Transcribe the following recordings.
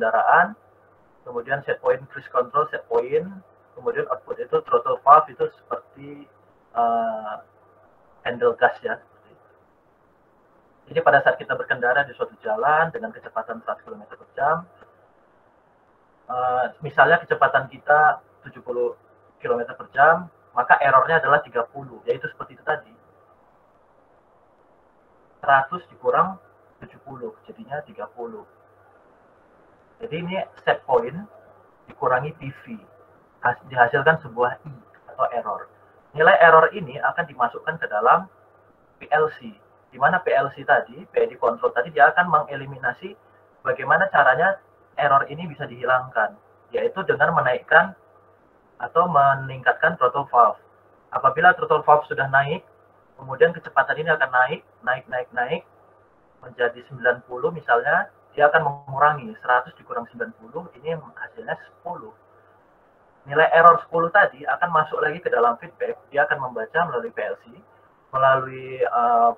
kendaraan, kemudian set point cruise control, set point, kemudian output itu throttle valve itu seperti handle gas ya. Jadi pada saat kita berkendara di suatu jalan dengan kecepatan 100 km per jam, misalnya kecepatan kita 70 km per jam, maka errornya adalah 30, yaitu seperti itu tadi. 100 dikurang 70, jadinya 30. Jadi ini set point dikurangi PV, dihasilkan sebuah I atau error. Nilai error ini akan dimasukkan ke dalam PLC, di mana PLC tadi, PID control tadi, dia akan mengeliminasi bagaimana caranya error ini bisa dihilangkan, yaitu dengan menaikkan atau meningkatkan throttle valve. Apabila throttle valve sudah naik, kemudian kecepatan ini akan naik menjadi 90 misalnya, dia akan mengurangi 100 dikurang 90, ini hasilnya 10. Nilai error 10 tadi akan masuk lagi ke dalam feedback, dia akan membaca melalui PLC, melalui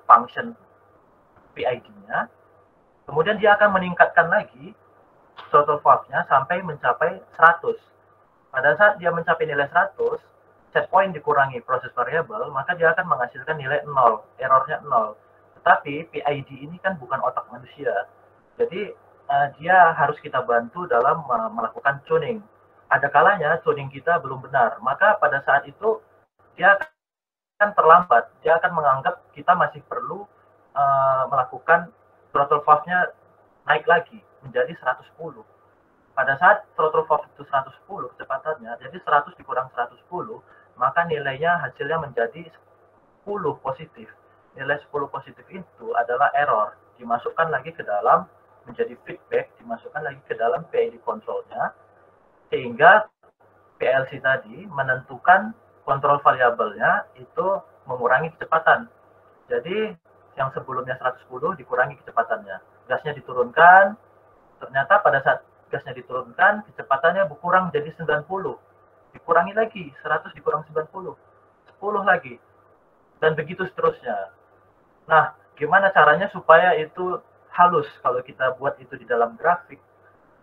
function PID-nya, kemudian dia akan meningkatkan lagi throttle valve-nya sampai mencapai 100. Pada saat dia mencapai nilai 100, set point dikurangi proses variable, maka dia akan menghasilkan nilai 0, errornya 0. Tetapi PID ini kan bukan otak manusia, jadi dia harus kita bantu dalam melakukan tuning. Ada kalanya tuning kita belum benar, maka pada saat itu dia akan terlambat, dia akan menganggap kita masih perlu melakukan throttle valve-nya naik lagi menjadi 110. Pada saat throttle valve itu 110 kecepatannya, jadi 100 dikurang 110, maka nilainya hasilnya menjadi 10 positif. Nilai 10 positif itu adalah error, dimasukkan lagi ke dalam menjadi feedback, dimasukkan lagi ke dalam PID control-nya, sehingga PLC tadi menentukan kontrol variabelnya itu mengurangi kecepatan. Jadi yang sebelumnya 110 dikurangi kecepatannya. Gasnya diturunkan, ternyata pada saat gasnya diturunkan, kecepatannya berkurang jadi 90. Dikurangi lagi, 100 dikurang 90, 10 lagi. Dan begitu seterusnya. Nah, gimana caranya supaya itu halus? Kalau kita buat itu di dalam grafik,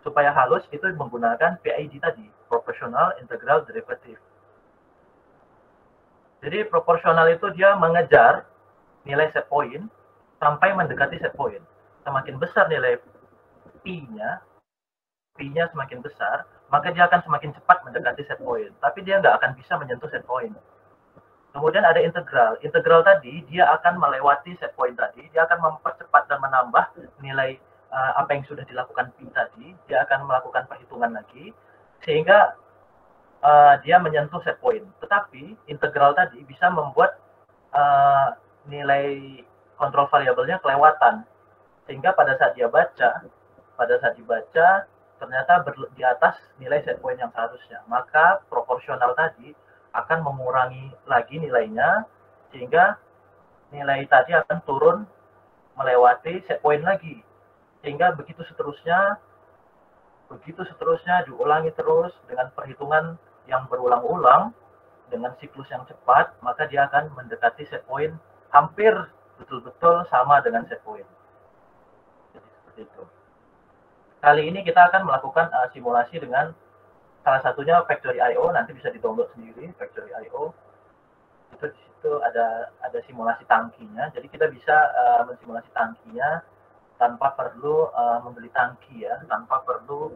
supaya halus itu menggunakan PID tadi, Proportional Integral Derivative. Jadi proporsional itu dia mengejar nilai set point sampai mendekati set point. Semakin besar nilai P-nya semakin besar, maka dia akan semakin cepat mendekati set point. Tapi dia nggak akan bisa menyentuh set point. Kemudian ada integral. Integral tadi, dia akan melewati set point tadi, dia akan mempercepat dan menambah nilai apa yang sudah dilakukan P tadi, dia akan melakukan perhitungan lagi, sehingga dia menyentuh set point. Tetapi integral tadi bisa membuat nilai kontrol variabelnya kelewatan, sehingga pada saat dibaca, ternyata di atas nilai set point yang seharusnya. Maka proporsional tadi akan mengurangi lagi nilainya, sehingga nilai tadi akan turun melewati set point lagi. Sehingga begitu seterusnya diulangi terus dengan perhitungan yang berulang-ulang, dengan siklus yang cepat, maka dia akan mendekati set point hampir betul-betul sama dengan set point. Jadi seperti itu. Kali ini kita akan melakukan simulasi dengan salah satunya Factory.io, nanti bisa di-download sendiri Factory.io. Itu di situ ada simulasi tangkinya. Jadi kita bisa mensimulasi tangkinya tanpa perlu membeli tangki ya, tanpa perlu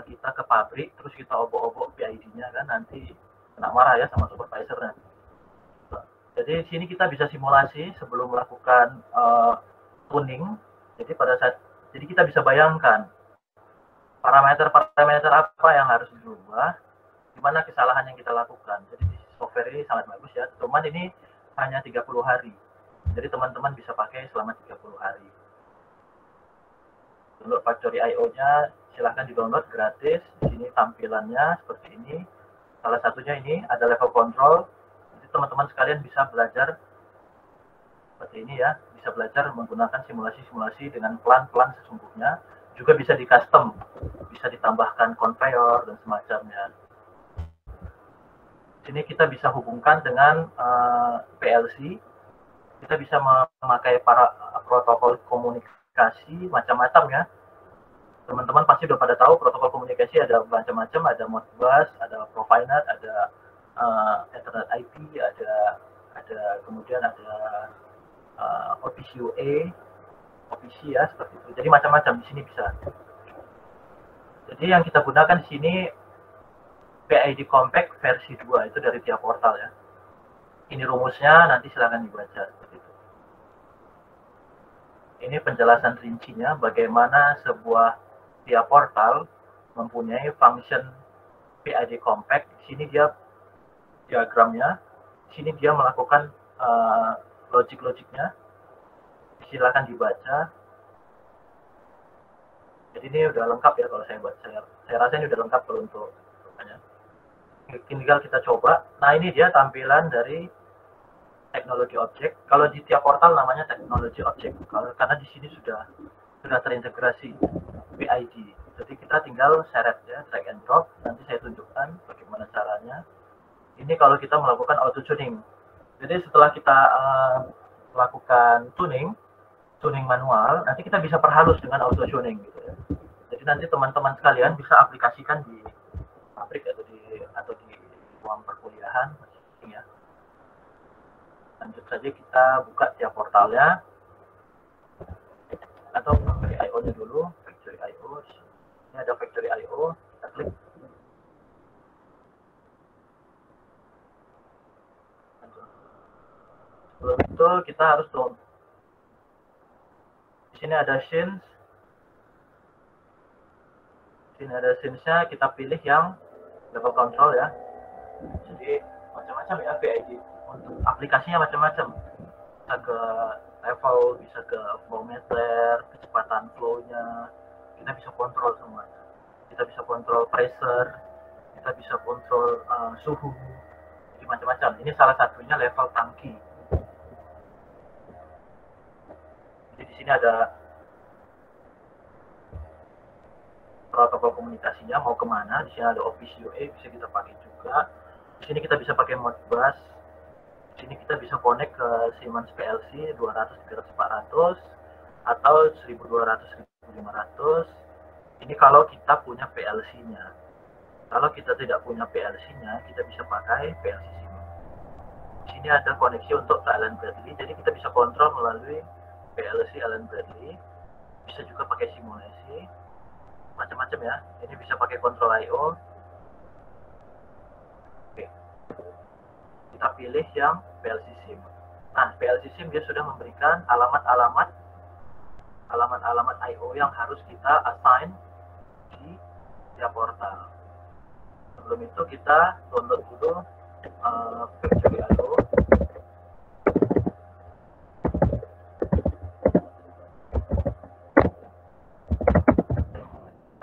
kita ke pabrik terus kita obok-obok PID-nya kan, nanti kena marah ya sama supervisornya. Jadi di sini kita bisa simulasi sebelum melakukan tuning. Jadi kita bisa bayangkan parameter-parameter apa yang harus dirubah, gimana kesalahan yang kita lakukan. Jadi software ini sangat bagus ya, cuman ini hanya 30 hari. Jadi teman-teman bisa pakai selama 30 hari. Download Factory.io-nya, silahkan di-download gratis. Di sini tampilannya seperti ini. Salah satunya ini ada level control. Jadi teman-teman sekalian bisa belajar seperti ini ya, bisa belajar menggunakan simulasi-simulasi dengan pelan-pelan sesungguhnya. Juga bisa di custom, bisa ditambahkan conveyor dan semacamnya. Sini kita bisa hubungkan dengan PLC, kita bisa memakai para protokol komunikasi macam-macam ya. Teman-teman pasti udah pada tahu protokol komunikasi ada macam-macam, ada Modbus, ada Profinet, ada Ethernet IP, kemudian ada OPC UA, OPC ya seperti itu. Jadi macam-macam di sini bisa. Jadi yang kita gunakan di sini PID Compact versi 2 itu dari tiap portal ya. Ini rumusnya, nanti silakan dibaca seperti itu. Ini penjelasan rincinya bagaimana sebuah tiap portal mempunyai function PID Compact. Di sini dia diagramnya, di sini dia melakukan logik-logiknya. Silakan dibaca. Jadi ini udah lengkap ya kalau saya rasa ini udah lengkap kalau untuk tinggal kita coba. Nah ini dia tampilan dari teknologi objek. Kalau di tiap portal namanya teknologi objek. Karena di sini sudah terintegrasi PID. Jadi kita tinggal seret ya, drag and drop. Nanti saya tunjukkan bagaimana caranya. Ini kalau kita melakukan auto tuning. Jadi setelah kita melakukan tuning manual, nanti kita bisa perhalus dengan auto tuning gitu ya. Jadi nanti teman-teman sekalian bisa aplikasikan di pabrik atau di ruang perkuliahan ya. Lanjut saja kita buka tiap portalnya atau factory IO-nya dulu. Factory IO, ini ada factory IO, kita klik. Sebelum itu kita harus download. Di sini ada scenes. Di sini ada scenes-nya, kita pilih yang level control ya. Jadi macam-macam ya PID. Untuk aplikasinya macam-macam. Bisa ke level, bisa ke flow meter, kecepatan flow-nya. Kita bisa kontrol semua. Kita bisa kontrol pressure, kita bisa kontrol suhu. Jadi macam-macam. Ini salah satunya level tangki. Jadi di sini ada protokol komunikasinya mau kemana. Di sini ada OPC UA, bisa kita pakai juga. Di sini kita bisa pakai Modbus. Di sini kita bisa connect ke Siemens PLC 200, 300, 400 atau 1200, 1500. Ini kalau kita punya PLC-nya. Kalau kita tidak punya PLC-nya, kita bisa pakai PLC Siemens. Di sini ada koneksi untuk Allen Bradley, jadi kita bisa kontrol melalui PLC Allen Bradley. Bisa juga pakai simulasi. Macam-macam ya. Ini bisa pakai kontrol I/O. Oke. Kita pilih yang PLC SIM. Nah, PLC SIM dia sudah memberikan alamat-alamat I/O yang harus kita assign di tiap portal. Sebelum itu kita download dulu factory I/O.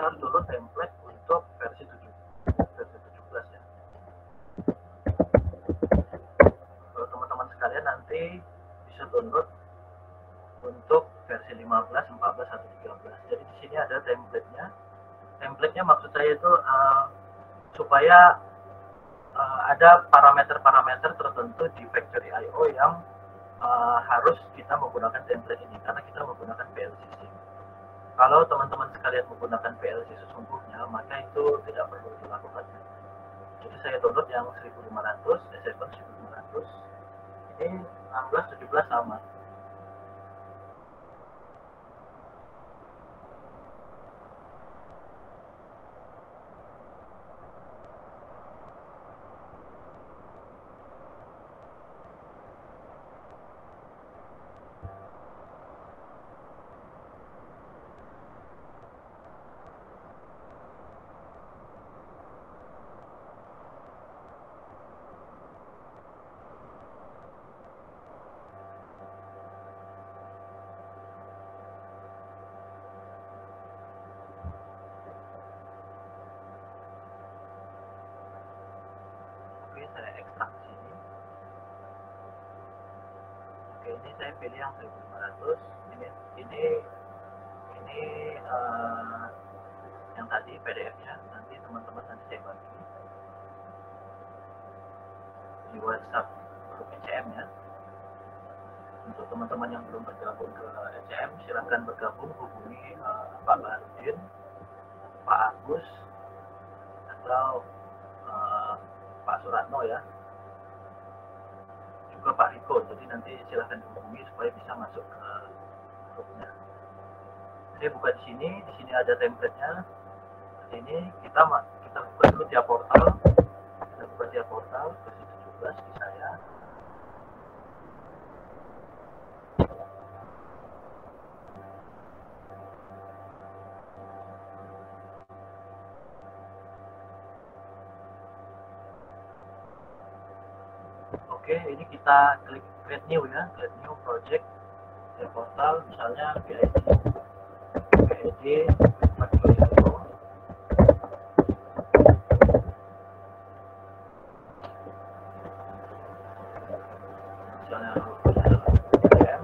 Harus download template untuk versi 17 ya. Kalau teman-teman sekalian nanti bisa download untuk versi 15, 14 atau 13. Jadi di sini ada template-nya. Template-nya maksud saya itu supaya ada parameter-parameter tertentu di factory I/O yang harus kita menggunakan template ini karena kita menggunakan PLC SIM. Kalau teman-teman sekalian menggunakan PLC sesungguhnya, maka itu tidak perlu dilakukan. Jadi saya download yang 1500, S7 1500. Ini 16, 17 sama. Saya ekstrak sini. Oke, ini saya pilih yang 1500. Ini yang tadi PDF-nya. Nanti teman-teman saya bagi di WhatsApp grup ECM ya. Untuk teman-teman yang belum bergabung ke ECM, silakan bergabung, hubungi Pak Baharudin Agus atau Pak Suratno ya, juga Pak Riko. Jadi nanti silahkan dihubungi supaya bisa masuk ke grupnya. Saya buka di sini ada template-nya. Ini kita buka dulu dia portal. Kita buka dia portal versi 17 di saya. Oke, ini kita klik create new ya, create new project di portal, misalnya PID Factory.io. Misalnya PM.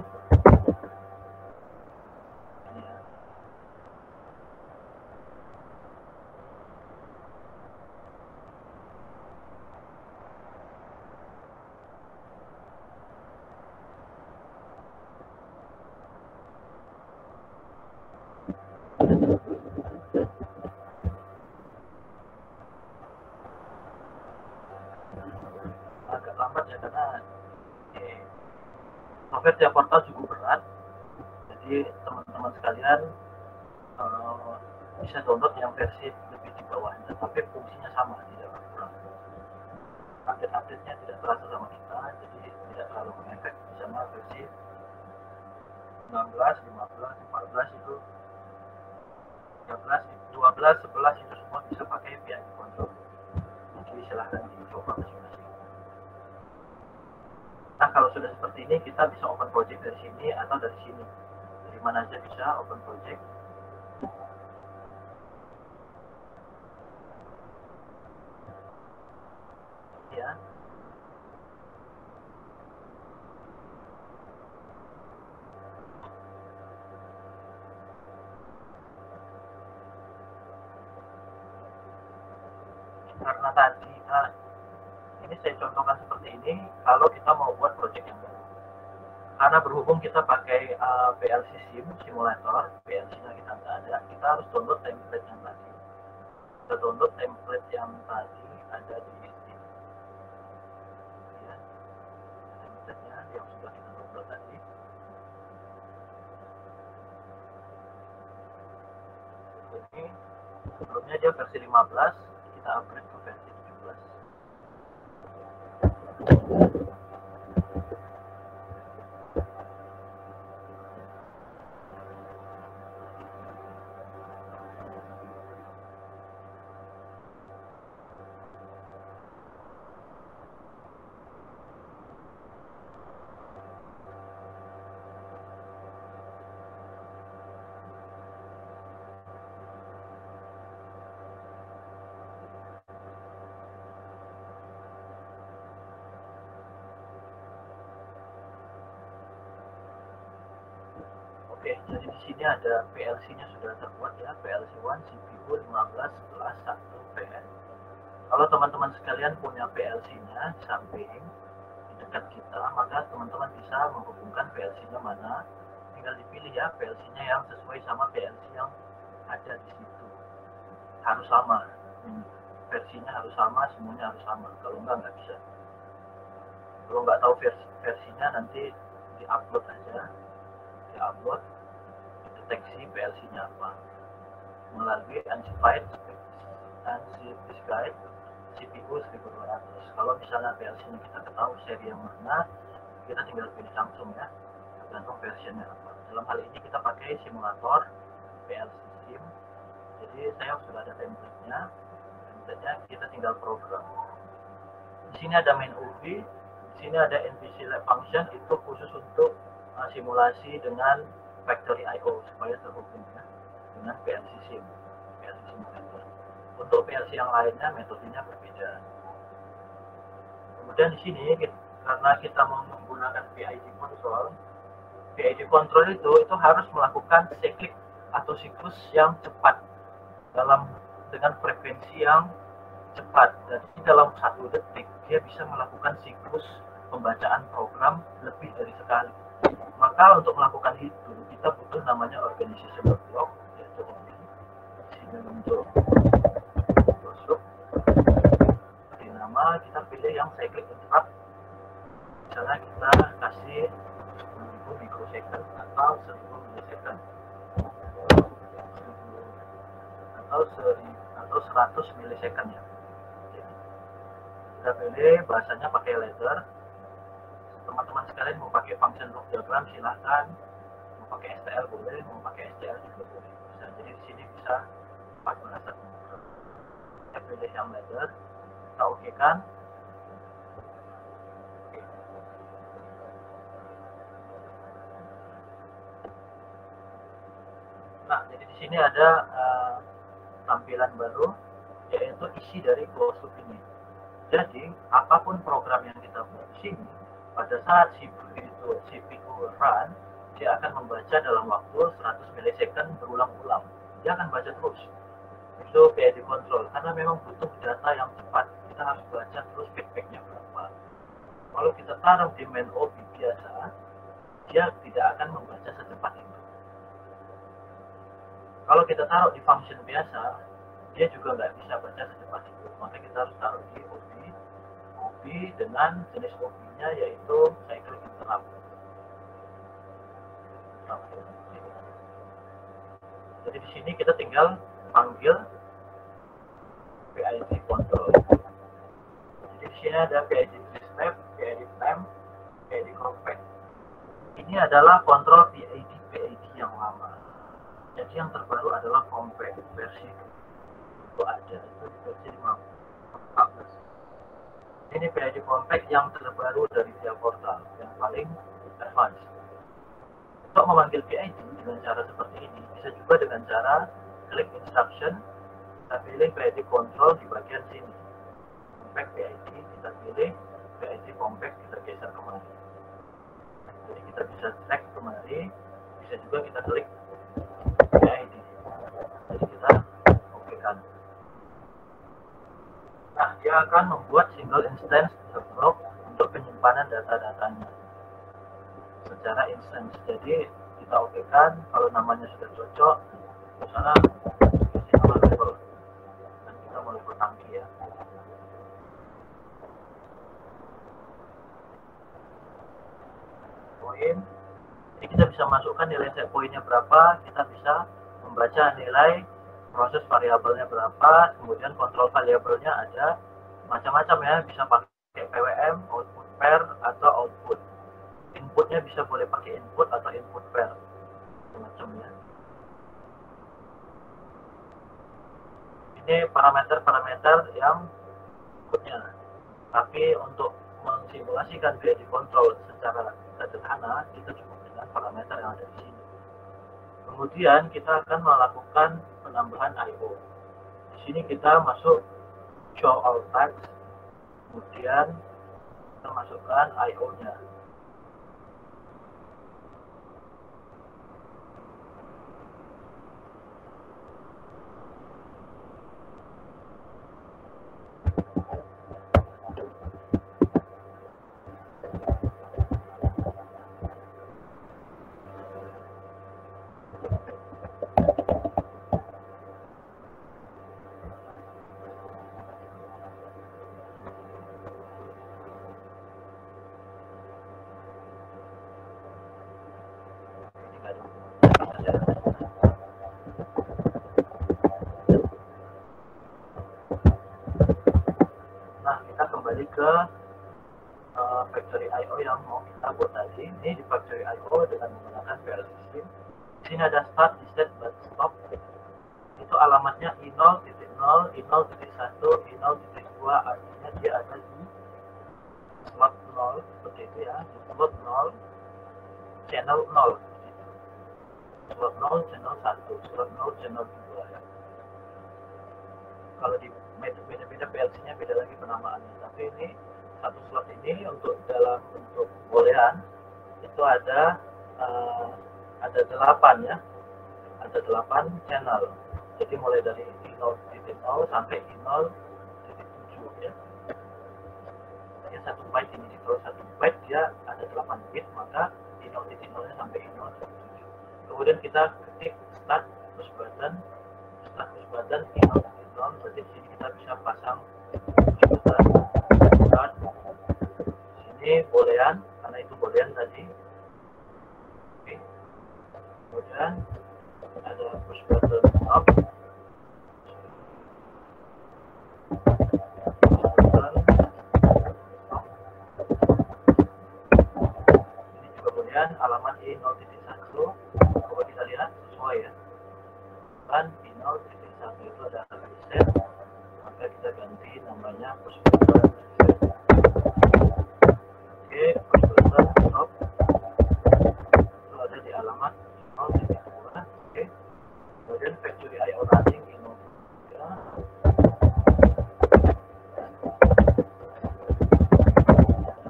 Ini ya. Agak lambat ya karena software dia portal cukup berat, jadi teman-teman sekalian bisa download yang versi lebih di bawahnya, tapi fungsinya sama, tidak berkurang. Update-update-nya tidak terasa sama kita, jadi tidak terlalu mengefek. Sama versi 16, 15, 14 itu 13, 12, 11 itu semua bisa pakai PID control. Jadi silahkan dicoba masing-masing. Nah, kalau sudah seperti ini, kita bisa open project dari sini atau dari sini. Dari mana aja bisa open project. Ya. Karena tadi ini saya contohkan seperti ini kalau kita mau buat project yang baru. Karena berhubung kita pakai PLC simulator, PLC-nya kita nggak ada, kita harus download template yang tadi. Kita download template yang tadi ada di sini. Ya, template-nya yang sudah kita download tadi. Ini sebelumnya dia versi 15, kita upgrade ke versi 17. Oke, jadi di sini ada PLC-nya sudah terbuat ya, PLC1 CPU 15 plus 1 PN. Kalau teman-teman sekalian punya PLC-nya di samping di dekat kita, maka teman-teman bisa menghubungkan PLC-nya mana. Tinggal dipilih ya PLC-nya yang sesuai sama PLC yang ada di situ. Harus sama, versinya harus sama, semuanya harus sama. Kalau nggak bisa. Kalau nggak tahu versinya nanti di-upload aja. Upload, deteksi PLC-nya apa melalui Unspecified CPU 1200. Kalau misalnya PLC-nya kita ketahui seri yang mana, kita tinggal pilih Samsung ya, tergantung versionnya apa. Dalam hal ini kita pakai simulator PLC sim, jadi saya sudah ada template-nya kita tinggal program. Di sini ada main UV, di sini ada NPC Lab Function, itu khusus untuk simulasi dengan Factory.io supaya terhubung ya, dengan PLC simulator. Untuk PLC yang lainnya metodenya berbeda. Kemudian di sini karena kita mau menggunakan PID control itu harus melakukan cyclic atau siklus yang cepat dengan frekuensi yang cepat. Jadi dalam 1 detik dia bisa melakukan siklus pembacaan program lebih dari sekali. Maka untuk melakukan itu kita butuh namanya organization block, yaitu OB. Di Kemudian untuk masuk di nama kita pilih yang cyclic interrupt, misalnya kita kasih 10.000 mikrosecond atau 1000 milisecond atau 100 milisecond ya. Kita pilih bahasanya pakai ladder. Teman-teman sekalian mau pakai function log diagram silahkan, mau pakai STL boleh, mau pakai STL juga boleh. Bisa. Jadi di sini bisa 4 bahasa. Kita pilih yang ladder, kita oke kan. Nah, jadi di sini ada tampilan baru, yaitu isi dari closed loop ini. Jadi apapun program yang kita buat di sini, pada saat CPU run, dia akan membaca dalam waktu 100 milisecond berulang-ulang. Dia akan baca terus. Itu PID control, karena memang butuh data yang cepat. Kita harus baca terus feedbacknya berapa. Kalau kita taruh di main OB biasa, dia tidak akan membaca secepat itu. Kalau kita taruh di function biasa, dia juga nggak bisa baca secepat itu. Maka kita harus taruh di OB dengan jenis OB-nya yaitu cyclic interrupt. Jadi di sini kita tinggal panggil PID control. Jadi di sini ada PID step, PID time, PID compact. Ini adalah kontrol PID yang lama. Jadi yang terbaru adalah compact versi itu ada, itu di versi 14. Ini PID compact yang terbaru dari tiap portal, yang paling advance. Untuk memanggil PID dengan cara seperti ini, bisa juga dengan cara klik instruction, kita pilih PID control di bagian sini. Compact PID, kita pilih PID compact, kita geser kemari. Jadi kita bisa drag kemari, bisa juga kita klik PID. Jadi kita okekan. Nah, dia akan membuat single instance block untuk penyimpanan data-datanya secara instance. Jadi kita okekan, kalau namanya sudah cocok, misalnya isi nama level, dan kita mau level tangki ya. Poin. Jadi kita bisa masukkan nilai set poinnya berapa, kita bisa membaca nilai proses variabelnya berapa, kemudian kontrol variabelnya ada macam-macam ya, bisa pakai PWM, output pair, atau output. Inputnya bisa boleh pakai input atau input pair, macam-macamnya. Ini parameter-parameter yang inputnya. Tapi untuk mensimulasikan PID control secara sederhana, kita cukup dengan parameter yang ada di sini. Kemudian kita akan melakukan penambahan I/O. Di sini kita masuk show all types, kemudian kita masukkan I/O-nya. Nah, kita kembali ke factory I/O yang mau kita buat tadi. Ini di factory I/O dengan menggunakan PL system. Di sini ada start, reset, dan stop. Itu alamatnya I0.0, I0.1, I0.2, artinya dia ada di slot 0 seperti itu ya, di slot 0, channel 0. Slot 0, channel 1, slot 0, channel 2 ya. Kalau di beda-beda PLC-nya beda lagi penamaannya, tapi ini satu slot ini untuk dalam bentuk bolehan itu ada 8 ya, ada 8 channel. Jadi mulai dari I0.0 sampai I0.7 ya. Jadi 1 byte ini, kalau 1 byte dia ada 8 bit, maka I0.0-nya sampai I0.7. Kemudian kita ketik start push button, button in-out in-on, berarti di sini kita bisa pasang push button. Dan sini boolean, karena itu boolean tadi. Oke. Kemudian ada push button up, ini juga boolean, alamat i0.1. Coba kita lihat sesuai ya, kan i0.1 itu ada reset, maka kita ganti namanya push button reset. Oke, push button stop itu ada di alamat 0.2. Oke, kemudian factory IO running ini ya.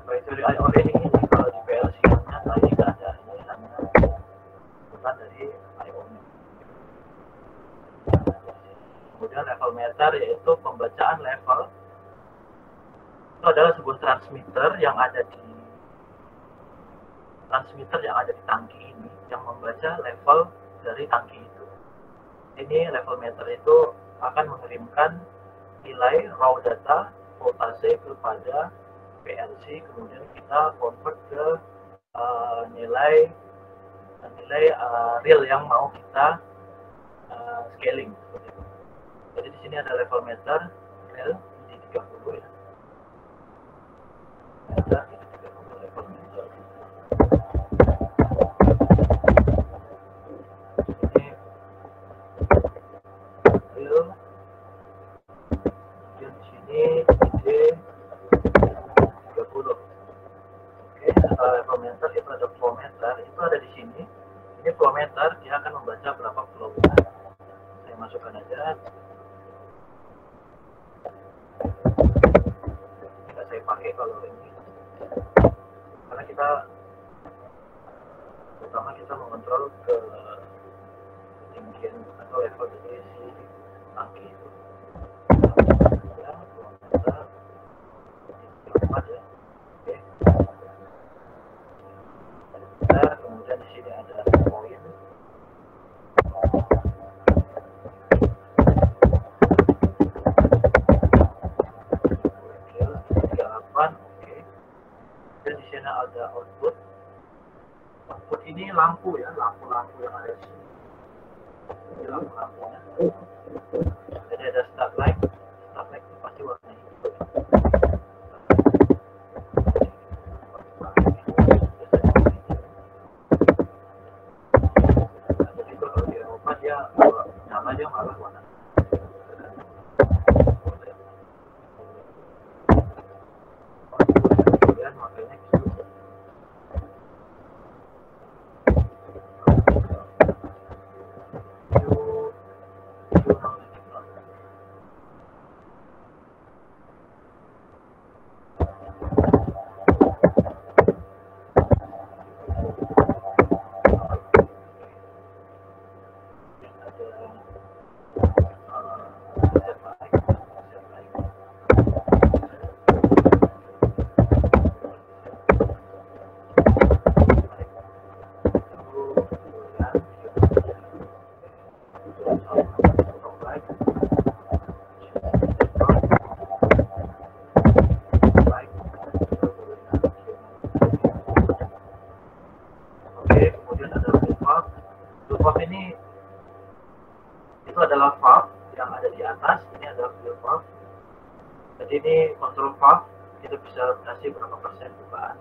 Factory IO running ini kalau di PLC-nya tadi nggak ada, ini hanya bukan dari IO-nya. Kemudian level meter yaitu pembacaan level. Itu adalah sebuah transmitter yang ada di tangki ini yang membaca level dari tangki itu. Ini level meter itu akan mengirimkan nilai raw data voltase kepada PLC, kemudian kita convert ke nilai real yang mau kita scaling seperti itu. Jadi di sini ada level meter real di 30 ya. Meter di 30 level meter. Ini real. Kemudian di sini ID 30. Oke, setelah level meter itu ada flow meter, itu ada di sini. Ini flow meter, dia akan membaca berapa flow. Saya masukkan aja. Tidak saya pakai kalau ini, karena kita pertama kita mengontrol ke ketinggian atau level dari si tangki itu. Ya, flow meter 4 ya. Oke. Nah, kemudian di sini ada poin. Oke. Dan di sini ada output. Output ini lampu ya, lampu-lampu yang ada di sini. Ini lampu-lampunya. Jadi ada start light itu pasti warna hijau. Jadi kalau di Eropa dia nyala dia malah warna. Kemudian makanya gitu. Ini itu adalah valve yang ada di atas, ini adalah fill valve. Jadi ini kontrol valve, kita bisa kasih berapa persen bukaan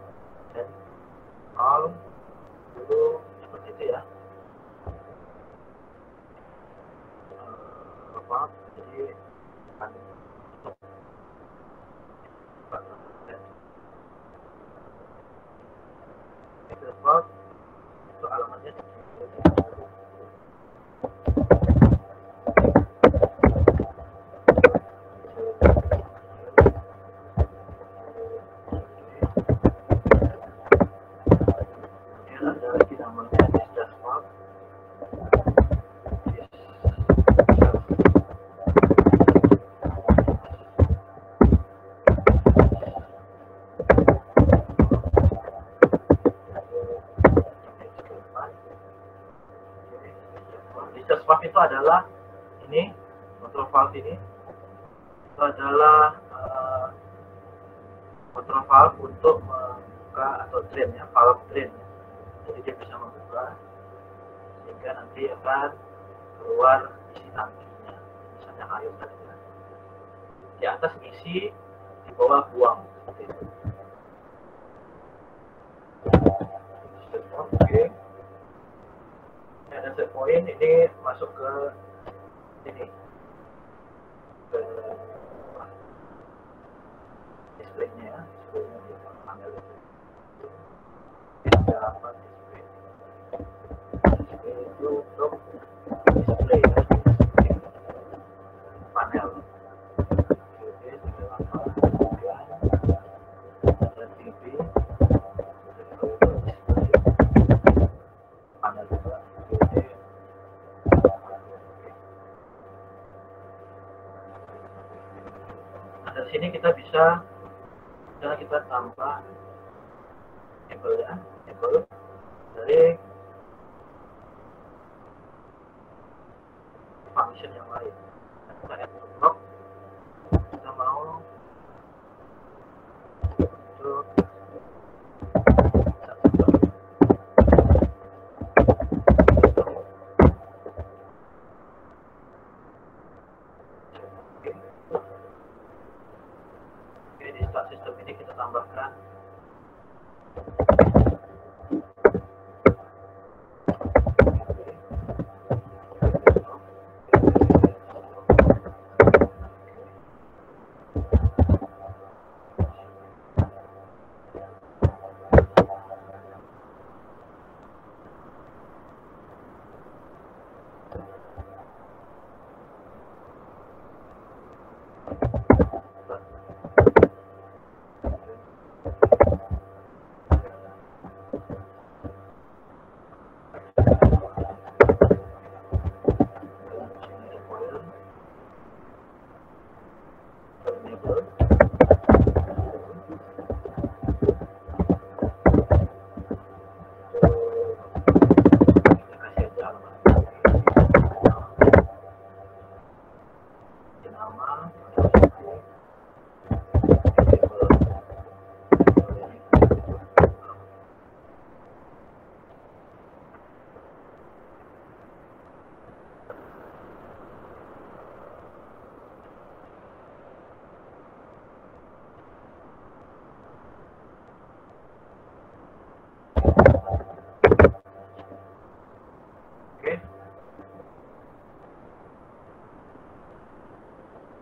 dan 0 dulu seperti itu ya. Valve, jadi akan stop. Fill valve itu alamatnya valve ini itu adalah control valve untuk membuka atau drain ya, valve drain. Jadi dia bisa membuka sehingga nanti akan keluar isi tangkinya, misalnya air tadi ya. Di atas isi, di bawah buang seperti itu. Oke. Ini ada set point, ini masuk ke ini, ke displaynya ya, displaynya di panel itu. Ada apa display? Display itu untuk display ya, panel. Oke, sudah apa? Kemudian ada TV, panel juga. Nah, dari sini kita bisa kita tambah kabel ya, kabel dari function yang lain. Kita add to block, kita mau untuk di start system ini kita tambahkan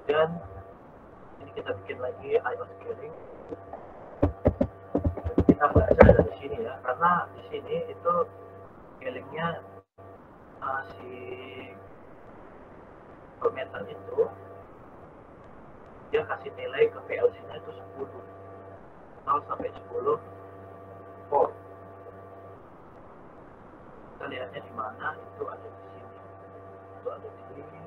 dan ini kita bikin lagi IO scaling. Kita belajar dari sini ya, karena di sini itu scalingnya si voltmeter itu dia kasih nilai ke PLC nya itu 10 sampai 10 volt. Kita lihatnya di mana, itu ada di sini, itu ada di ini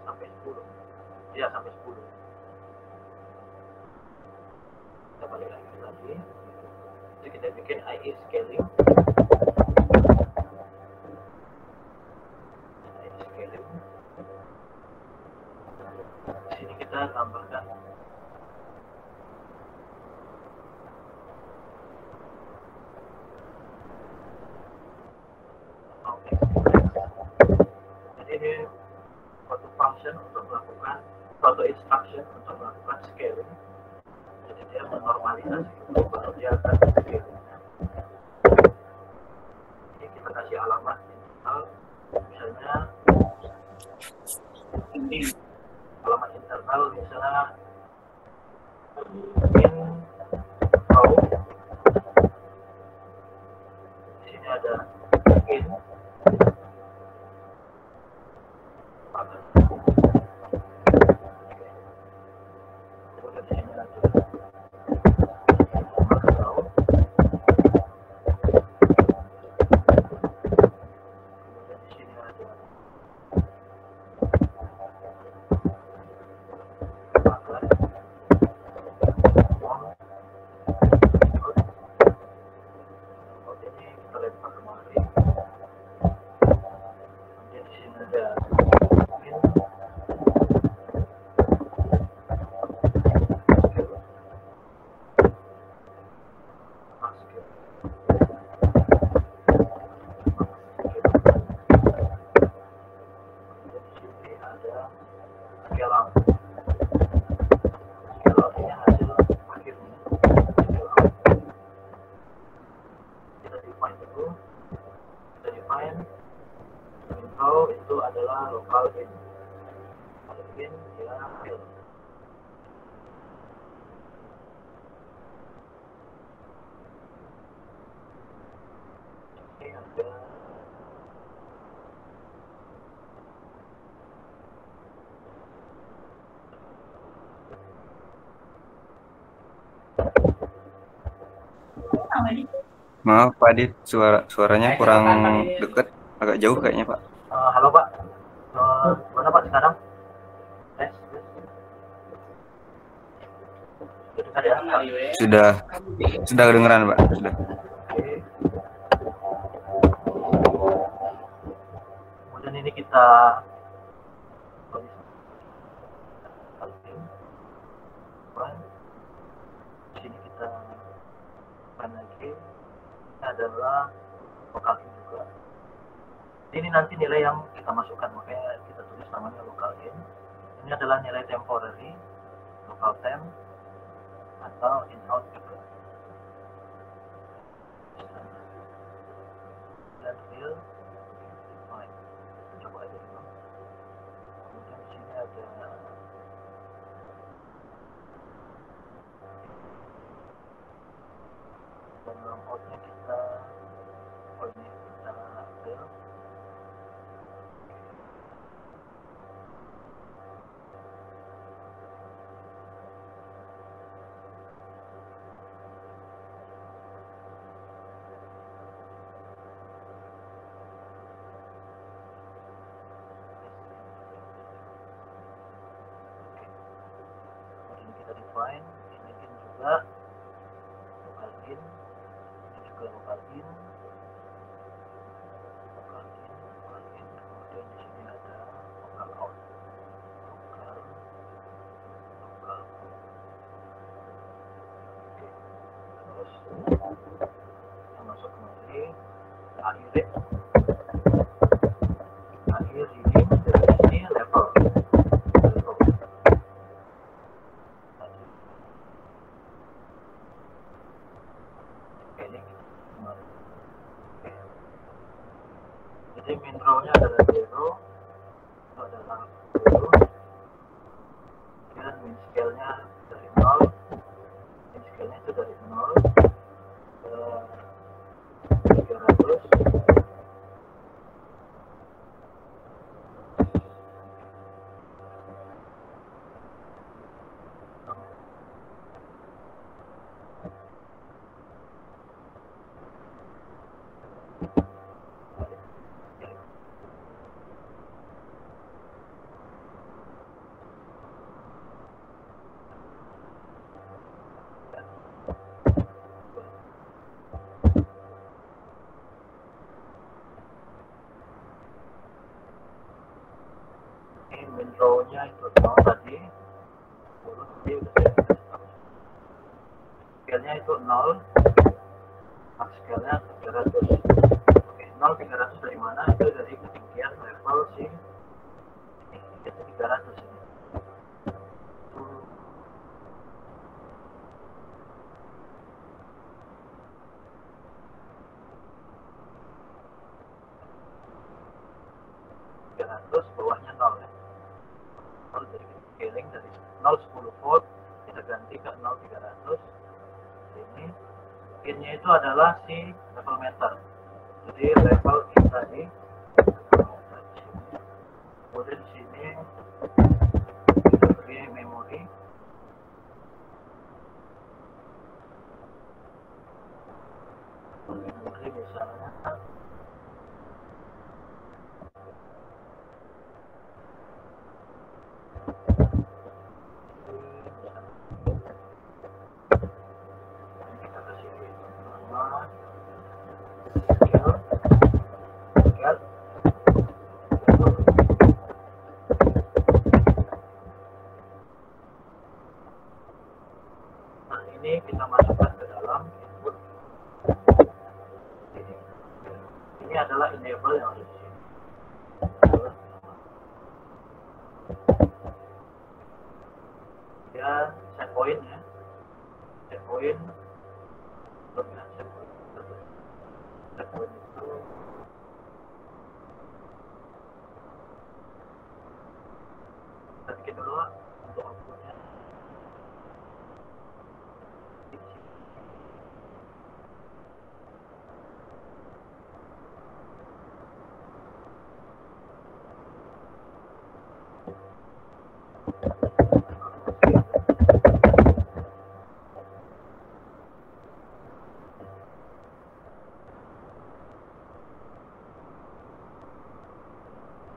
sampai 10 ya, sampai 10. Kita balik lagi, jadi kita bikin IE scaling. Di sini kita tambahkan ini suatu function untuk melakukan suatu instruction untuk melakukan scaling. Jadi dia menormalisasi itu baru dia akan scaling. Ini kita kasih alamat internal, misalnya ini alamat internal, misalnya info. Di sini ada in. Kita lempar itu adalah local in. Local in dia fill. Ini ada Maaf Pak Adit, suaranya kurang deket, agak jauh kayaknya Pak. halo Pak, mana Pak sekarang? Tes. Sudah ya? Sudah kedengeran Pak, sudah. Oke. Kemudian ini kita di sini kita lagi adalah lokal in juga. Ini nanti nilai yang kita masukkan, makanya kita tulis namanya local in. Ini adalah nilai temporary, local temp, atau in out juga. Dan fill, fine. Coba aja dulu. Kemudian di sini ada dalam outnya kita, ini kita fill. Kita define ini in juga local in, ini juga local in, kemudian di sini ada local out, local out. Oke, terus kita masuk kembali akhir reading dari sini level. Jadi min row-nya adalah 0, itu adalah 0, dan min scale-nya dari 0, min scale-nya itu dari 0 ke 300. Min row-nya itu 0 tadi, 10 tadi udah saya kasih tahu. Scale-nya itu 0, max scale-nya 300. Oke, 0 300 dari mana? Itu dari ketinggian level si ini, itu 300 ini. Terus bawahnya 0 ya. 0 dari scaling dari 0 10 volt kita ganti ke 0 300. Ini in-nya itu adalah si level meter. Jadi level in tadi. Kemudian di sini kita beri memori. Memori misalnya ini kita masukkan ke dalam input. Ini adalah enable yang ada di sini. Dia set point ya, set point itu 2 untuk outputnya.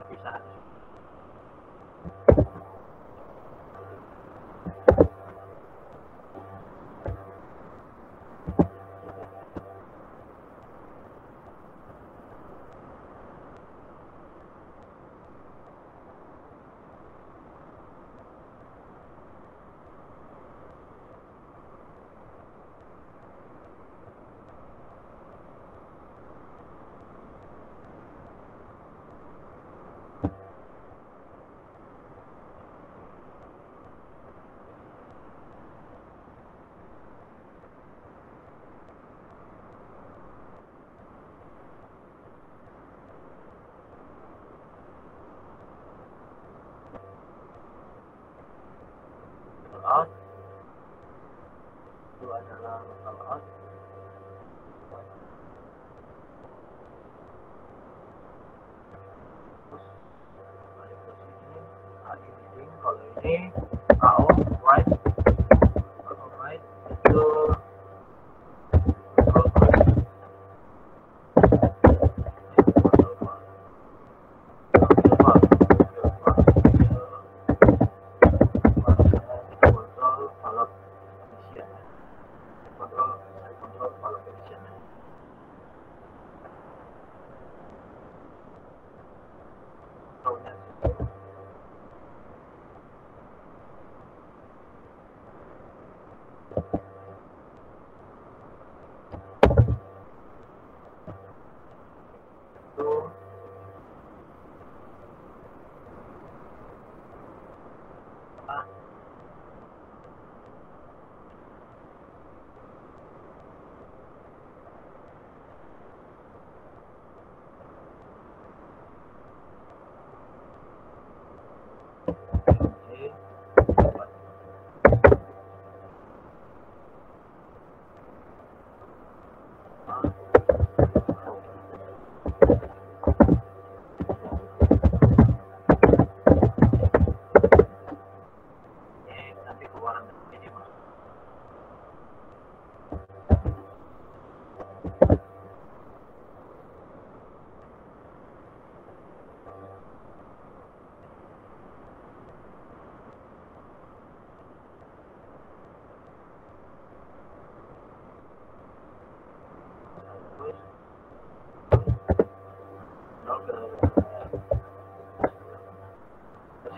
Bisa. Out itu adalah local out. Terus balik ke sini, reading. Kalau ini AO right, AO right itu control bar. Control bar.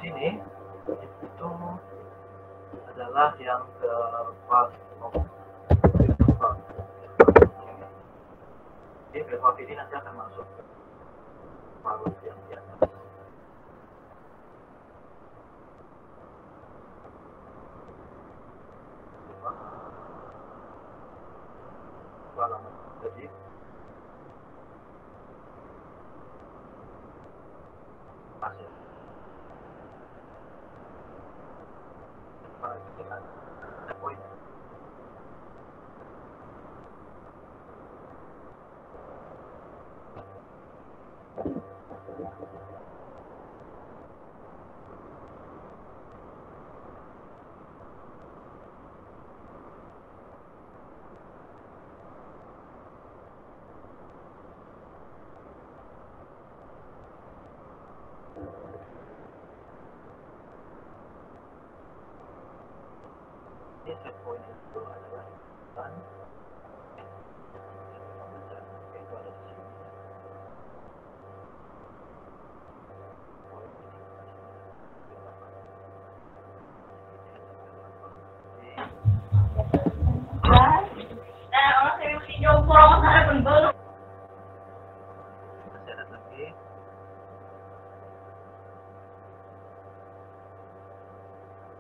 Sini itu adalah yang ke part of jadi valve ini nanti akan masuk ke valve yang di atas. Halaman tadi pasir. Poin. Ini set point itu adalah dan itu ada di sini. Seret lagi.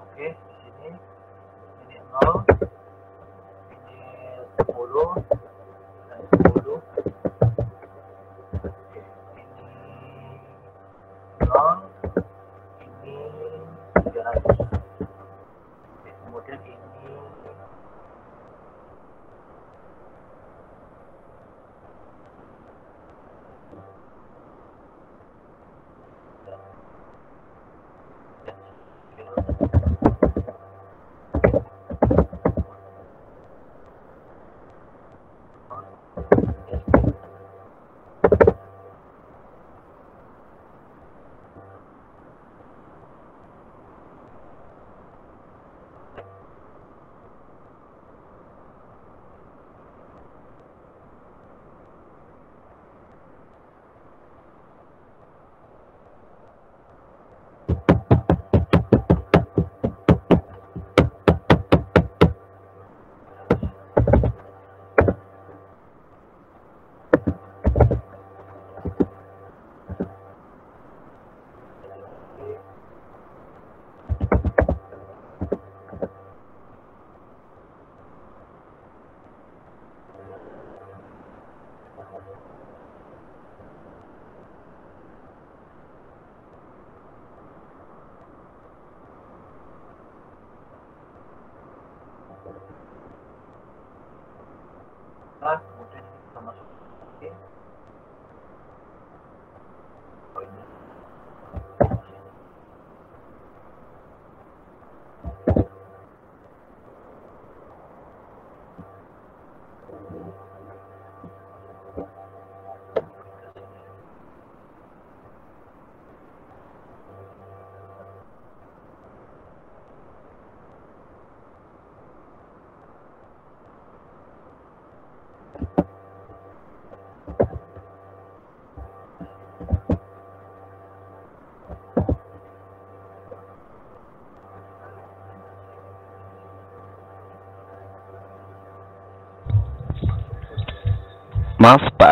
Oke, di sini ini 0, ini 10, dan 10. Oke, ini 0, ini 300.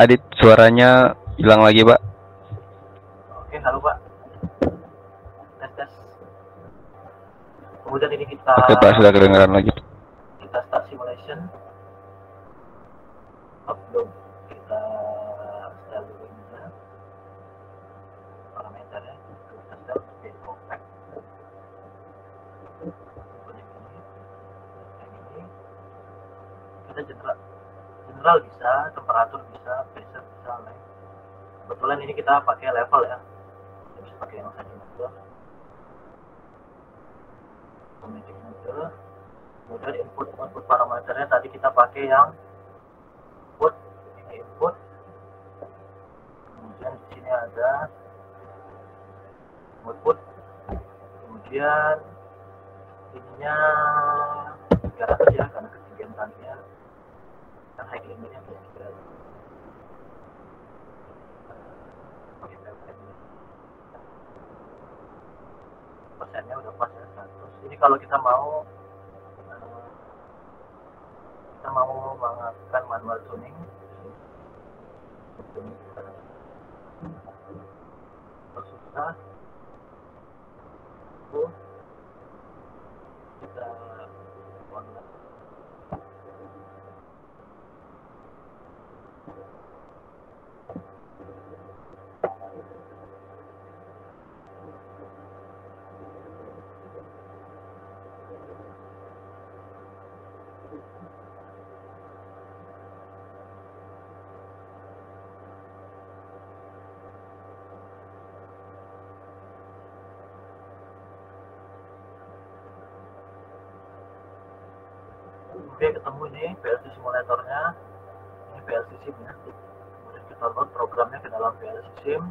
Adit, suaranya hilang lagi, Pak. Oke, halo Pak. Tes tes. Kemudian ini kita Oke, Pak, sudah kedengaran lagi. kita start simulation. Belum. Kita setel dulu ini ya. Parameternya kita setel sebagai compact. Yang ini kita general bisa, temperatur bisa, pressure bisa, length. Kebetulan ini kita pakai level ya, kita bisa pakai yang tadi mode, automatic mode. Kemudian output parameternya tadi kita pakai yang input, ini input. Kemudian di sini ada output. Kemudian ininya 300 ya, karena ketinggian talinya kan high limitnya 300. Persennya udah pas ya 100. Ini kalau kita mau mengaktifkan manual tuning, susah itu kita online. Oke, ketemu ini PLC simulatornya, ini PLC sim ya. Kemudian kita load programnya ke dalam PLC sim.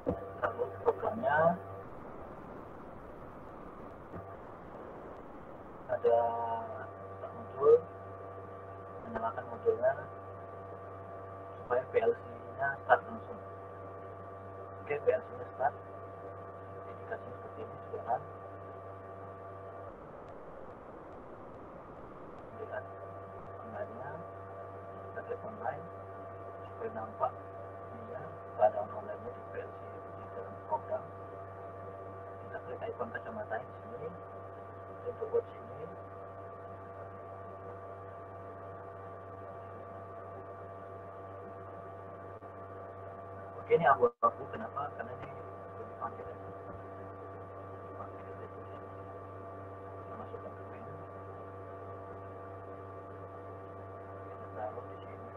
Kita load programnya, ada modul, menyalakan modulnya supaya PLC-nya start langsung. Oke, PLC-nya start, indikasi seperti ini sudah run. Lihat online-nya, kita klik online supaya nampak ini keadaan online-nya di PLC di dalam program. Kita klik icon kacamata di sini untuk watch ini. Oke, ini abu-abu, kenapa? Karena ini belum dipakai. Kita masukkan ke menu, kita taruh di sini,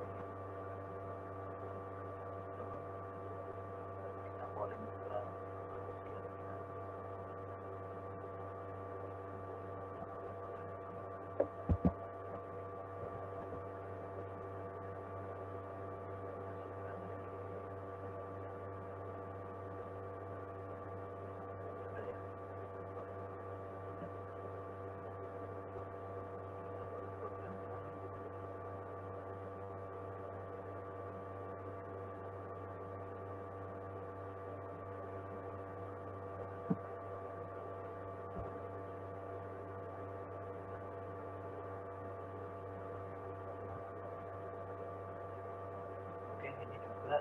kita polling juga. Oke, ini juga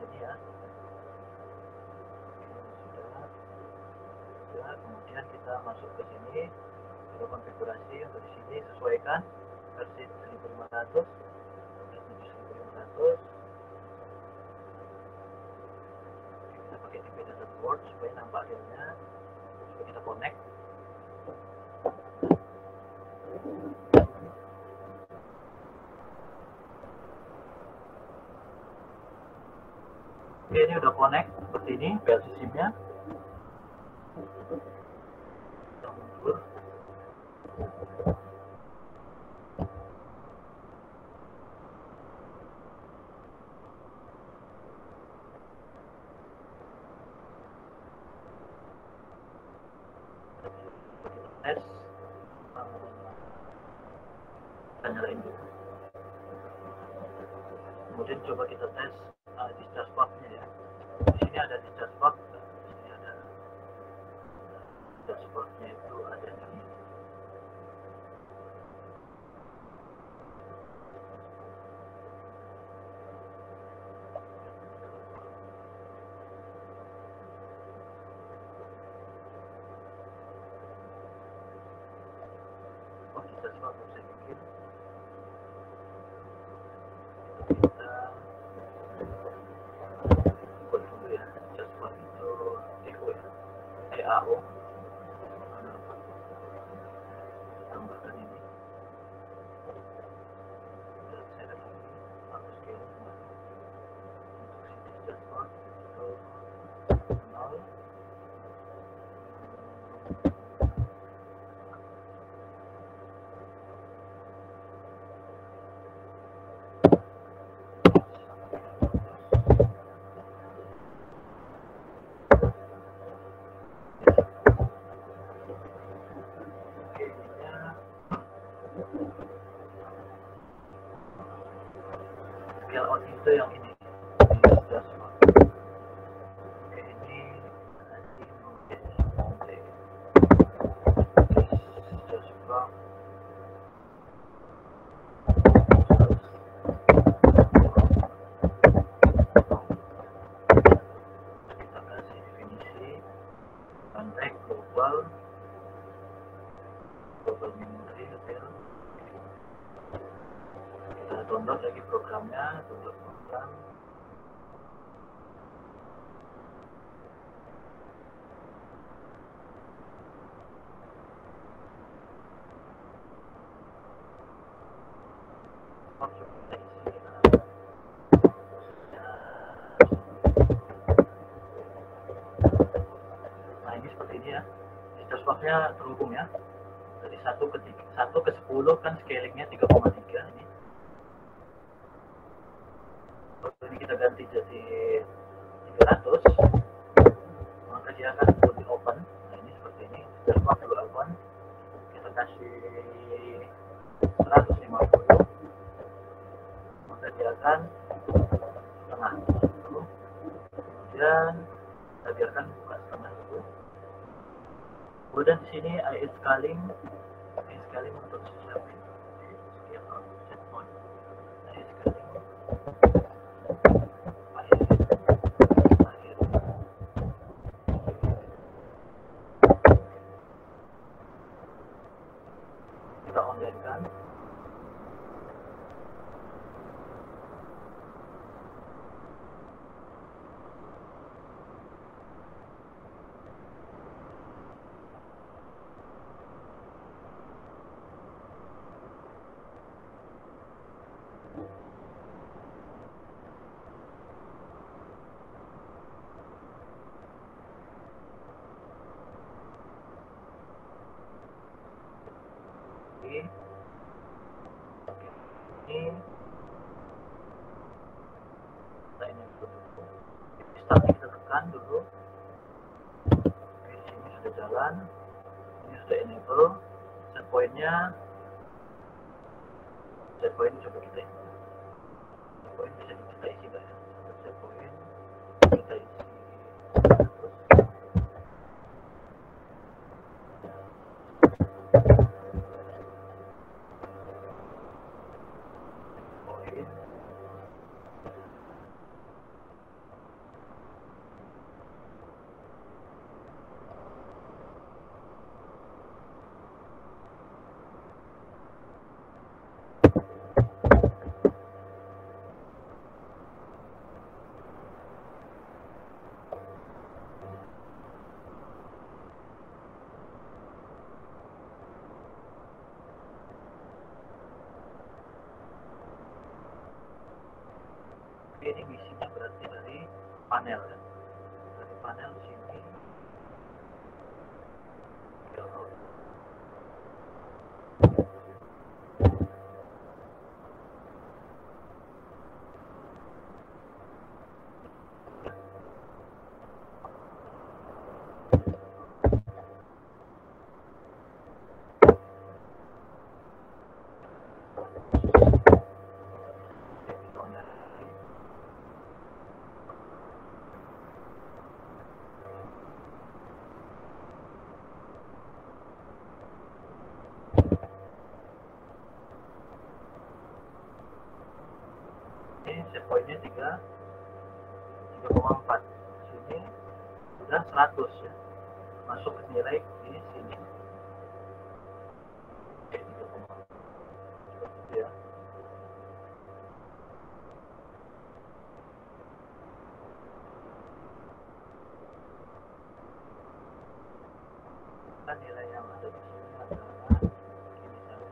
jadi ya. Sudah, kemudian kita masuk ke sini, ke konfigurasi. Untuk di sini sesuaikan versi 1500, versi 1500. Kita pakai dp.board supaya nampak hasilnya, supaya kita connect. Oke, ini udah connect seperti ini PLC SIM-nya. Kita mundur. tes, kita nyalain dulu. Kemudian coba kita tes discharge valve-nya ya. Di sini ada discharge valve, di sini ada discharge valve-nya itu ada di sini. Oh, discharge valve saya bikin. Kita buat dulu ya, discharge valve itu DO ya, DAO. Tambahkan ini. Dan saya lagi hapus scale untuk si discharge valve itu 0. Scale out itu yang ini, discharge valve. Oke, ini nanti discharge valve. Kita kasih definisi kontak global memory real. Kita download lagi programnya, download program. Oh, coba kita isi nah ini seperti ini ya, discharge valve-nya terhubung ya, dari 1 ke 10 kan scalingnya 3,3 ini. Kalau ini kita ganti jadi 300, maka dia akan lebih open. Nah ini seperti ini, discharge valve lebih open. Kita kasih 150, maka dia akan setengah dulu. Kemudian kita biarkan buka setengah dulu. Kemudian di sini AI scaling untuk siapin scale out set point. AI scaling akhir. Kita online kan. Ini kita ini dulu. Start kita tekan dulu. Oke, di sini sudah jalan. Ini sudah enable. Set point-nya. Set point coba kita isi. Set point bisa kita isi nggak ya? Set point kita isi 100. Ini misinya berarti dari panel ya. Dari panel sini 3,4. Sini sudah 100 ya, masuk ke nilai di sini. Oke, 3,4 seperti itu ya. Kan nilai yang ada di sini adalah ini saja.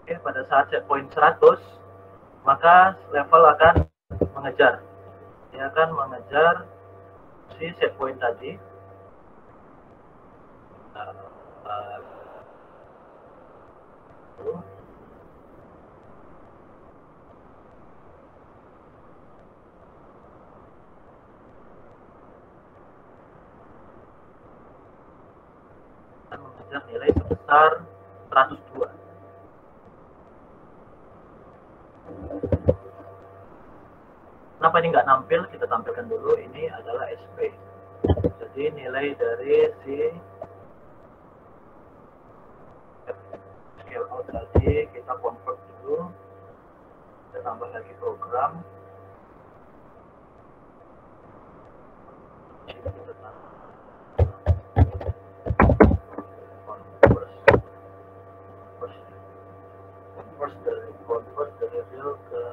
Oke, pada saat set point 100, maka level akan mengejar. Dia akan mengejar si set point tadi. Akan mengejar nilai sebesar 102. Kenapa ini nggak nampil? Kita tampilkan dulu. Ini adalah SP. Jadi nilai dari si scale out tadi kita convert dulu. Kita tambah lagi program. Kita convert dari real ke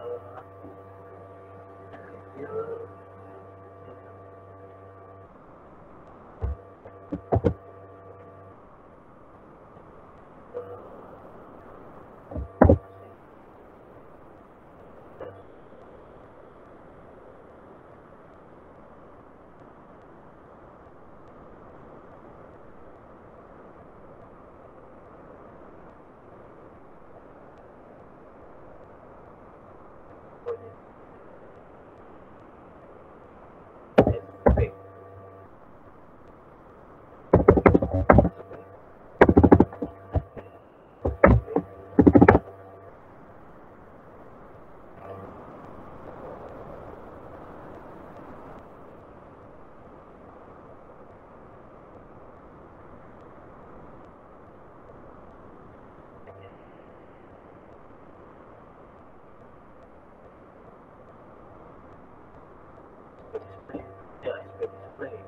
display.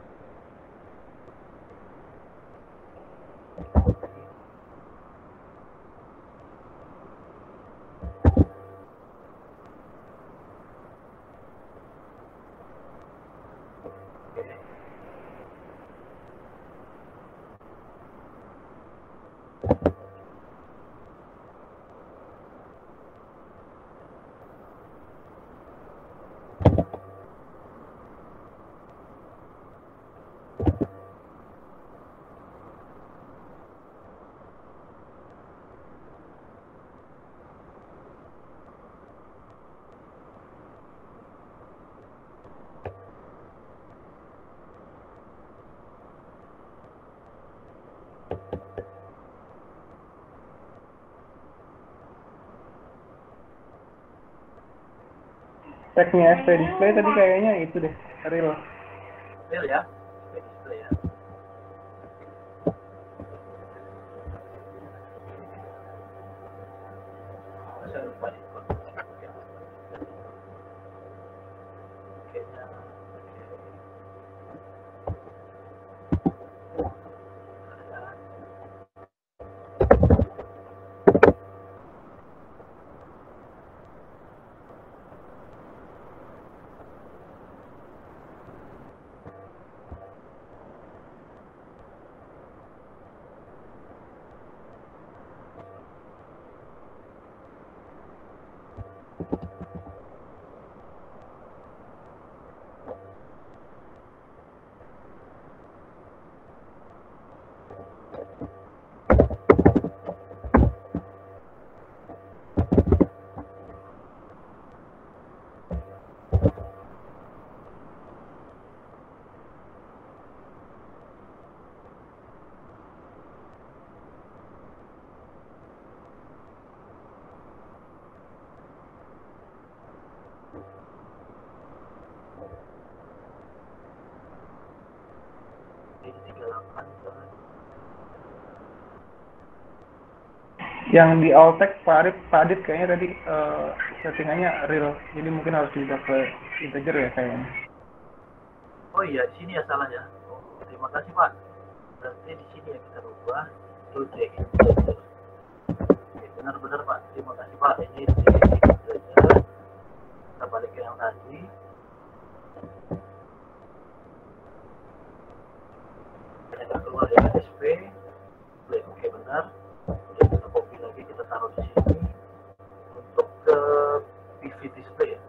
Speknya SP display tadi kayaknya itu deh, real. Real ya, display ya. Saya lupa nih. Yang di Altek Pak Adit kayaknya tadi settingannya real, jadi mungkin harus diubah ke integer ya kayaknya. Oh iya, di sini ya salahnya. Oh, terima kasih Pak. Berarti di sini ya kita ubah to the integer. Oke, benar-benar Pak. Terima kasih Pak. Ini di integer. Kita balik ke yang tadi. Kita keluar dari SP. Oke, benar. Kemudian kita copy lagi, kita taruh di sini untuk ke PV display ya.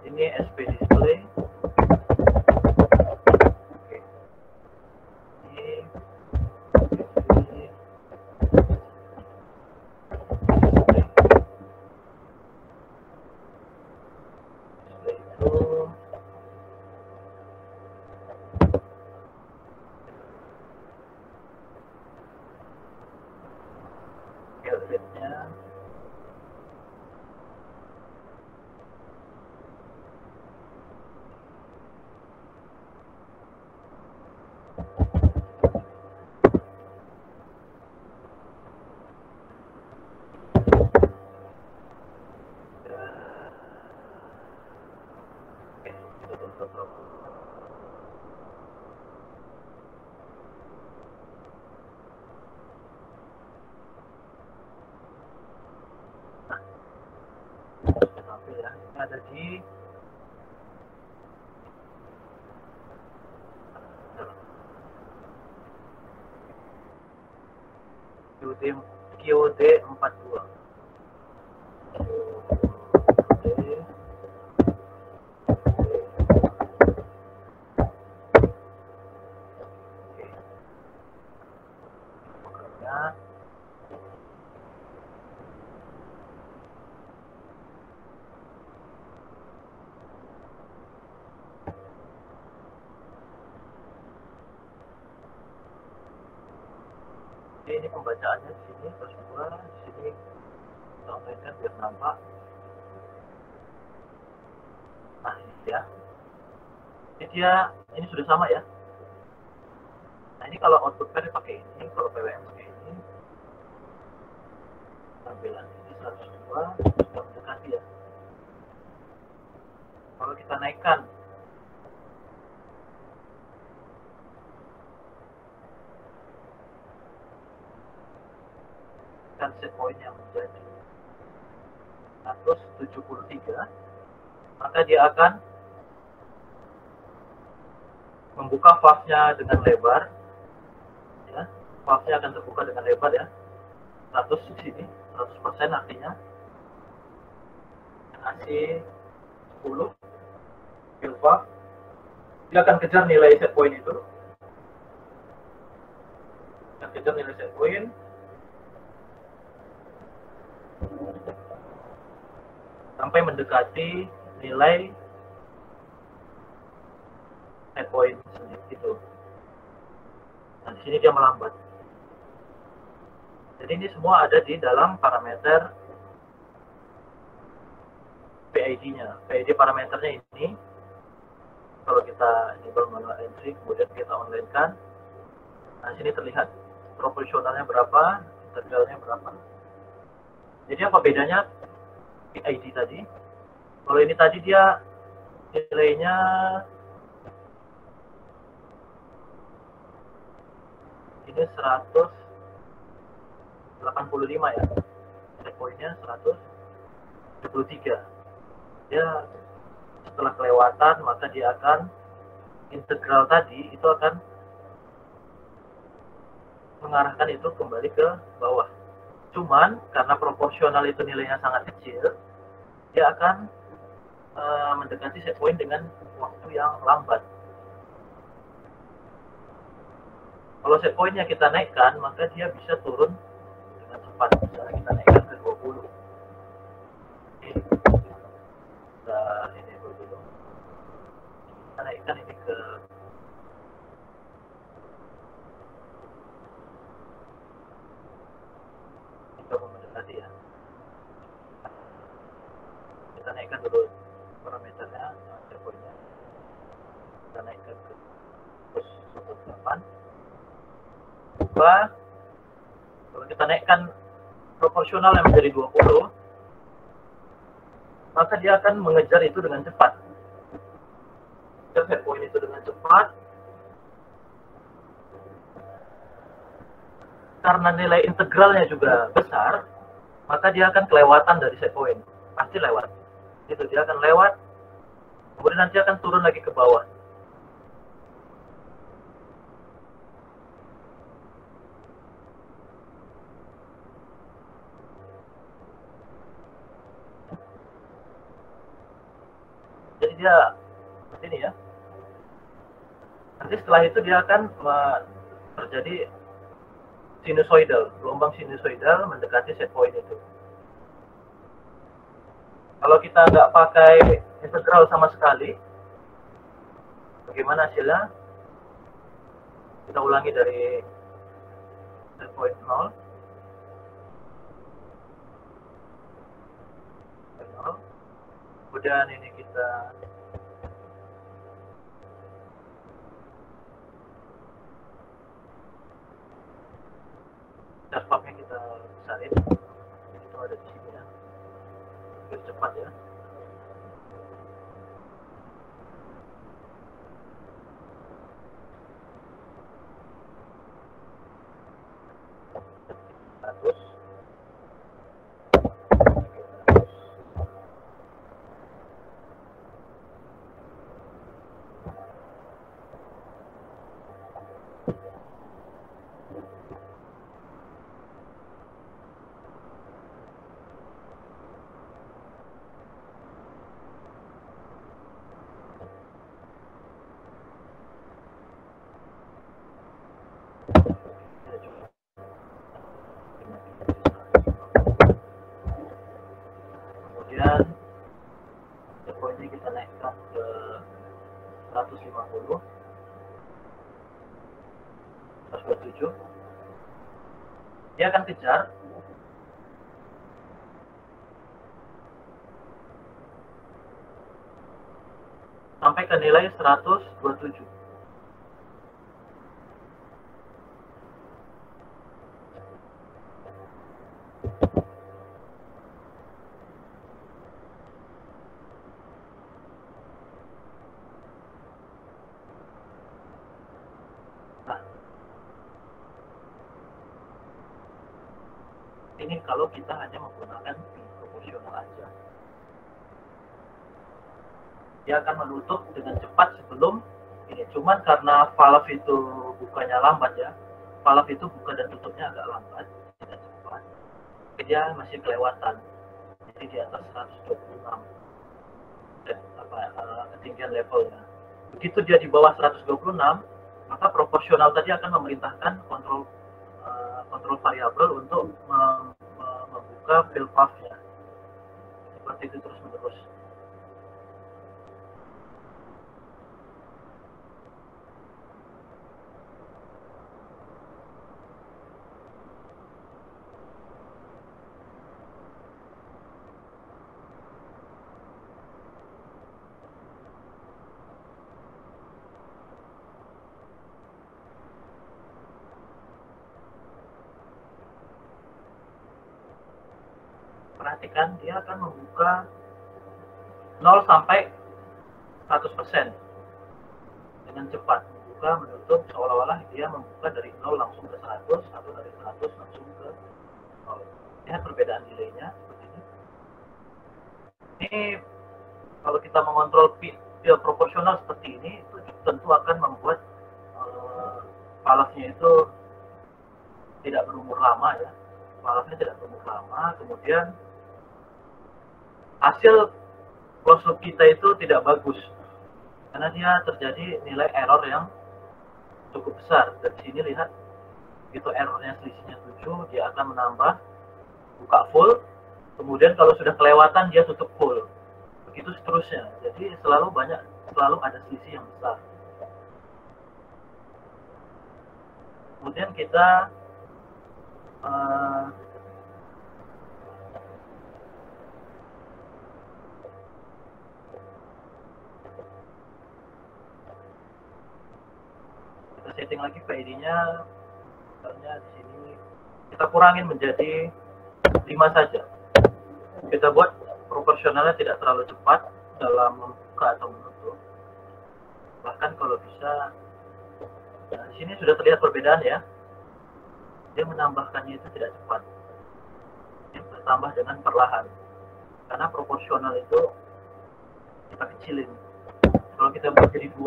Ini SP display. Oke. Ini display itu outletnya. Tampil ya, ini ada di QD 42. Ini pembacaannya di sini terus dua, di sini sampaikan biar nampak. Nah ini ya, ini sudah sama ya. Nah ini kalau output pair pakai ini, kalau PWM pakai ini. Tampilan ini 102 sudah mendekati ya. Kalau kita naikkan set point yang menjadi 173, maka dia akan membuka valve-nya dengan lebar ya. Valve-nya akan terbuka dengan lebar ya, 100 di sini, 100% artinya AC 10 fill valve, dia akan kejar nilai set point itu, sampai mendekati nilai set point itu. Nah, di sini dia melambat. Jadi ini semua ada di dalam parameter PID-nya. PID parameternya ini, kalau kita enable manual entry, kemudian kita online-kan, nah sini terlihat proporsionalnya berapa, integralnya berapa. Jadi apa bedanya PID tadi? Kalau ini tadi dia nilainya ini 185 ya, set point-nya 173. Dia setelah kelewatan maka dia akan integral tadi itu akan mengarahkan itu kembali ke bawah. Cuman karena proporsional itu nilainya sangat kecil, dia akan mendekati set point dengan waktu yang lambat. Kalau set point-nya kita naikkan, maka dia bisa turun dengan cepat. Misalnya kita naikkan ke 20. Ini dulu. Kita naikkan ini ke mendekati ya. Kita naikkan dulu parameternya, set point-nya. Kita naikkan ke 108. Kalau kita naikkan proporsional yang menjadi 20, maka dia akan mengejar itu dengan cepat. Set point itu dengan cepat. Karena nilai integralnya juga besar, maka dia akan kelewatan dari set point. Pasti lewat. Itu dia akan lewat, kemudian nanti akan turun lagi ke bawah. Jadi dia seperti ini ya. Nanti setelah itu dia akan terjadi sinusoidal, gelombang sinusoidal mendekati set point itu. Kalau kita nggak pakai integral sama sekali, bagaimana hasilnya? Kita ulangi dari set point 0. Kemudian ini kita dashboardnya kita besarin. Itu ada di sini ya. Biar cepat ya. Kemudian poinnya kita naikkan ke 150, 127. Dia akan kejar sampai ke nilai 127. Ini kalau kita hanya menggunakan proporsional aja, dia akan menutup dengan cepat sebelum ini. Cuman karena valve itu bukanya lambat ya, valve itu buka dan tutupnya agak lambat, tidak cepat, dia masih kelewatan. Jadi di atas 126 ketinggian levelnya. Begitu dia di bawah 126, maka proporsional tadi akan memerintahkan kontrol variabel untuk membuka fill path-nya. Seperti itu terus menerus. Perhatikan dia akan membuka 0 sampai 100% dengan cepat, membuka menutup seolah-olah dia membuka dari 0 langsung ke 100 atau dari 100 langsung ke 0. Lihat perbedaan delaynya seperti ini. Ini kalau kita mengontrol field proporsional seperti ini, itu tentu akan membuat valve-nya itu tidak berumur lama ya. Valve-nya tidak berumur lama, kemudian hasil closed loop kita itu tidak bagus karena dia terjadi nilai error yang cukup besar. Dari sini lihat, itu errornya selisihnya 7, dia akan menambah, buka full, kemudian kalau sudah kelewatan dia tutup full, begitu seterusnya. Jadi selalu ada selisih yang besar. Kemudian kita setting lagi PID-nya, misalnya di sini kita kurangin menjadi 5 saja. Kita buat proporsionalnya tidak terlalu cepat dalam membuka atau menutup. Bahkan kalau bisa, nah, di sini sudah terlihat perbedaan ya. Dia menambahkannya itu tidak cepat. Dia bertambah dengan perlahan. Karena proporsional itu kita kecilin. Kalau kita buat jadi 2,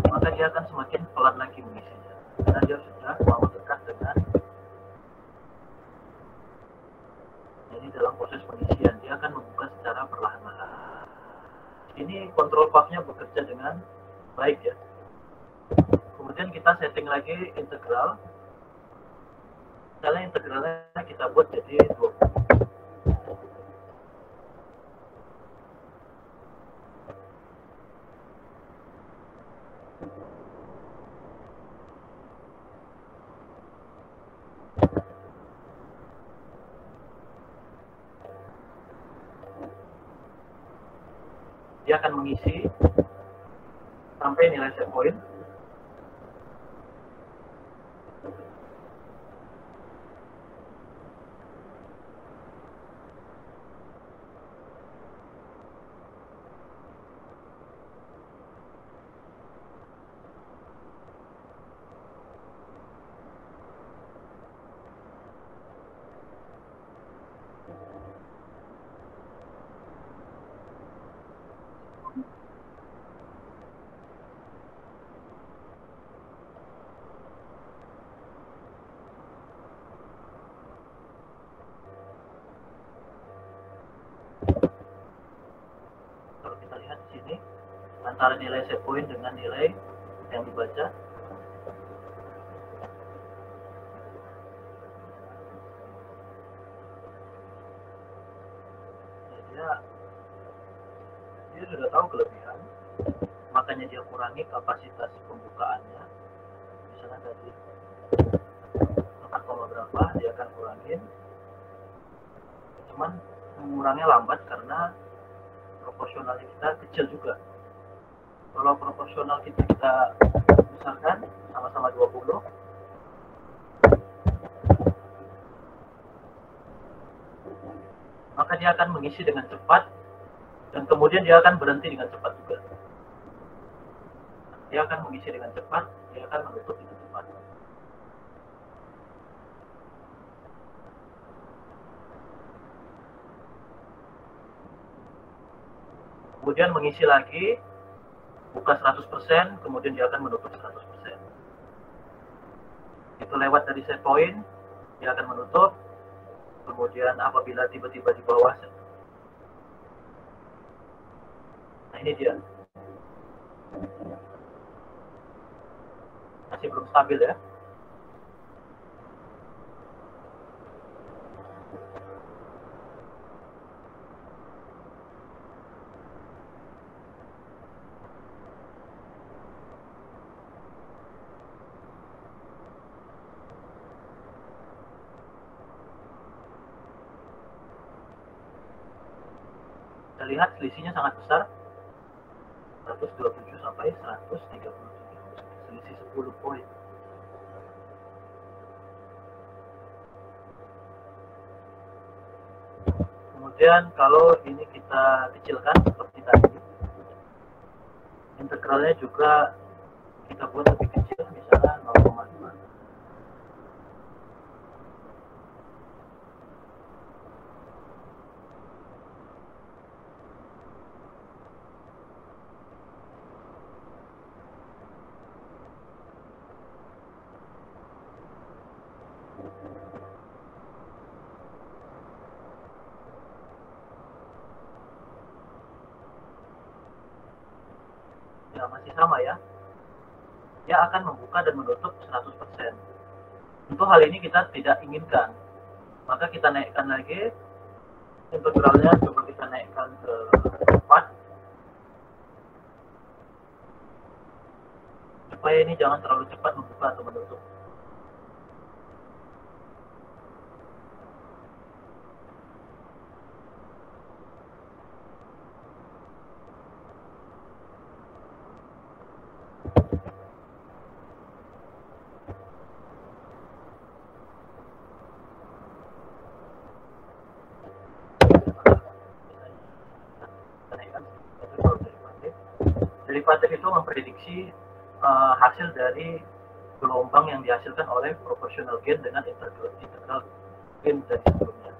maka dia akan semakin pelan lagi mengisinya. Karena dia sudah mau dekat dengan, jadi dalam proses pengisian dia akan membuka secara perlahan-lahan. Ini kontrol valve-nya bekerja dengan baik ya. Kemudian kita setting lagi integral. Misalnya integralnya kita buat jadi 20. Dia akan mengisi sampai nilai set point. Kalau kita lihat di sini antara nilai set point dengan nilai yang dibaca, dia sudah tahu kelebihan, makanya dia kurangi kapasitas pembukaannya. Misalnya tadi 4, berapa dia akan kurangin, cuman mengurangnya lambat karena proporsional kita kecil juga. Kalau proporsional kita besarkan sama-sama 20, maka dia akan mengisi dengan cepat dan kemudian dia akan berhenti dengan cepat juga. Dia akan mengisi dengan cepat, dia akan menutup dengan cepat. Kemudian mengisi lagi, buka 100%, kemudian dia akan menutup 100%. Itu lewat dari set point, dia akan menutup. Kemudian apabila tiba-tiba di bawah, nah ini dia. Masih belum stabil ya. Kita lihat selisihnya sangat besar, 127 sampai 137, selisih 10 poin. Kemudian kalau ini kita kecilkan seperti tadi, integralnya juga kita buat lebih kecil, misalnya 0,5. Ya, masih sama ya. Dia akan membuka dan menutup 100%. Untuk hal ini kita tidak inginkan. Maka kita naikkan lagi integralnya, coba kita naikkan ke 4. Supaya ini jangan terlalu cepat membuka atau menutup. derivatif itu memprediksi hasil dari gelombang yang dihasilkan oleh proportional gain dengan integral gain dari sebelumnya.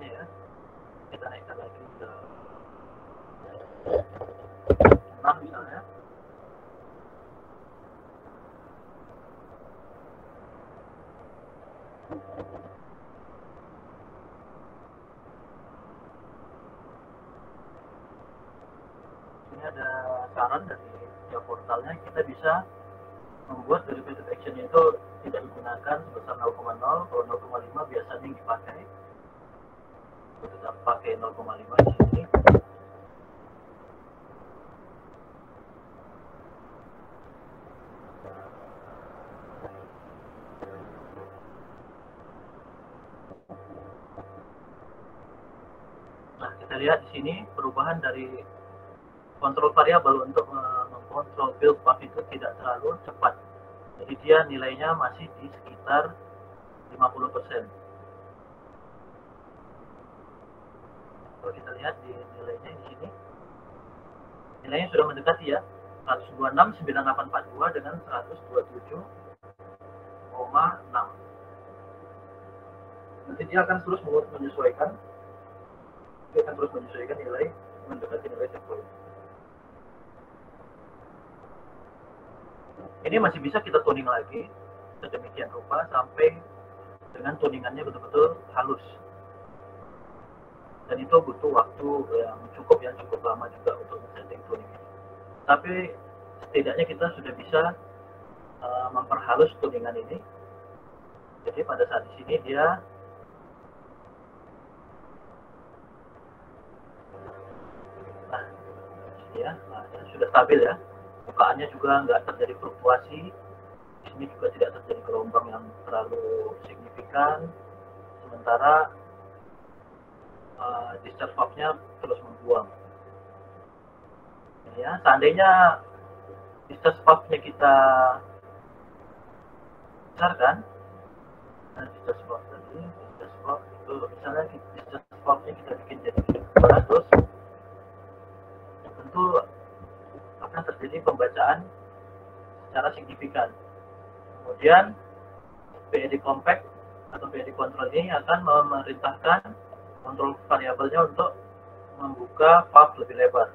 Ya, kita naikkan lagi ke 6 misalnya. Ini ada saran dari tiap portalnya, kita bisa membuat derivative action itu tidak digunakan sebesar 0,0, kalau 0,5 biasanya yang dipakai. Kita pakai 0,5 di sini. Nah, kita lihat di sini perubahan dari kontrol variabel untuk mengontrol build path itu tidak terlalu cepat. Jadi dia nilainya masih di sekitar 50%. Kalau kita lihat di nilainya di sini, nilainya sudah mendekati ya, 126.9842 dengan 127,6. Nanti dia akan terus menyesuaikan, nilai mendekati nilai set point. Ini masih bisa kita tuning lagi sedemikian rupa sampai dengan tuningannya betul-betul halus. Dan itu butuh waktu yang cukup lama juga untuk setting tuning ini. Tapi setidaknya kita sudah bisa memperhalus tuningan ini. Jadi pada saat di sini dia sudah stabil ya. Bukaannya juga nggak terjadi fluktuasi. Di sini juga tidak terjadi gelombang yang terlalu signifikan. Sementara discharge valve-nya terus membuang. Ya, seandainya discharge valve-nya kita besarkan, discharge valve itu misalnya discharge valve-nya kita bikin jadi 200, tentu akan terjadi pembacaan secara signifikan. Kemudian PID compact atau PID control ini akan memerintahkan kontrol variabelnya untuk membuka valve lebih lebar.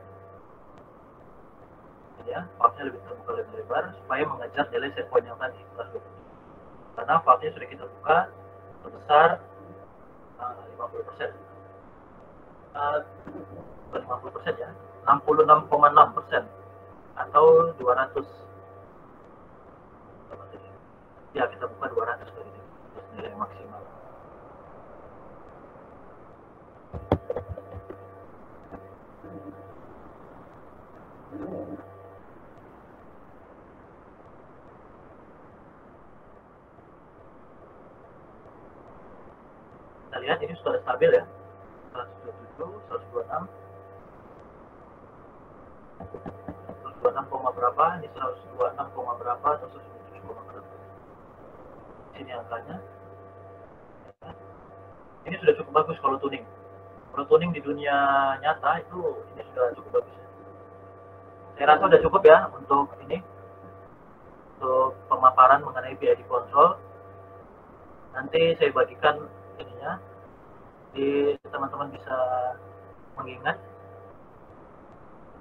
Ya, valve-nya terbuka lebih lebar supaya mengejar nilai set point yang tadi plus 20. Karena valve-nya sudah kita buka sebesar 50%. Bukan 50% ya, 66,6% atau 200. Ya, kita buka 200 dari ini, nilai maksimal. Kita lihat ini sudah stabil ya, 127, 126, 126, berapa, ini 126, berapa, atau 127, berapa. Sini angkanya. Ini sudah cukup bagus kalau tuning. Kalau tuning di dunia nyata itu ini sudah cukup bagus. Saya rasa sudah cukup ya untuk ini, untuk pemaparan mengenai PID control. Nanti saya bagikan ininya, di teman-teman bisa mengingat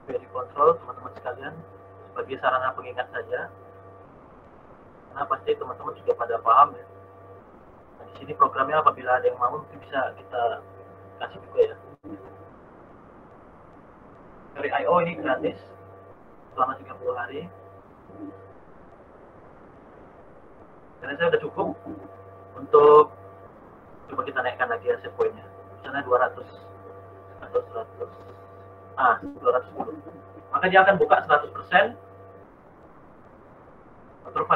PID control teman-teman sekalian sebagai sarana pengingat saja. Karena pasti teman-teman juga pada paham ya. Nah, di sini programnya apabila ada yang mau mungkin bisa kita kasih juga ya. Dari I/O ini gratis selama 30 hari. Karena saya sudah cukup untuk coba kita naikkan lagi set point-nya. Misalnya 200 atau 100. 210. Maka dia akan buka 100%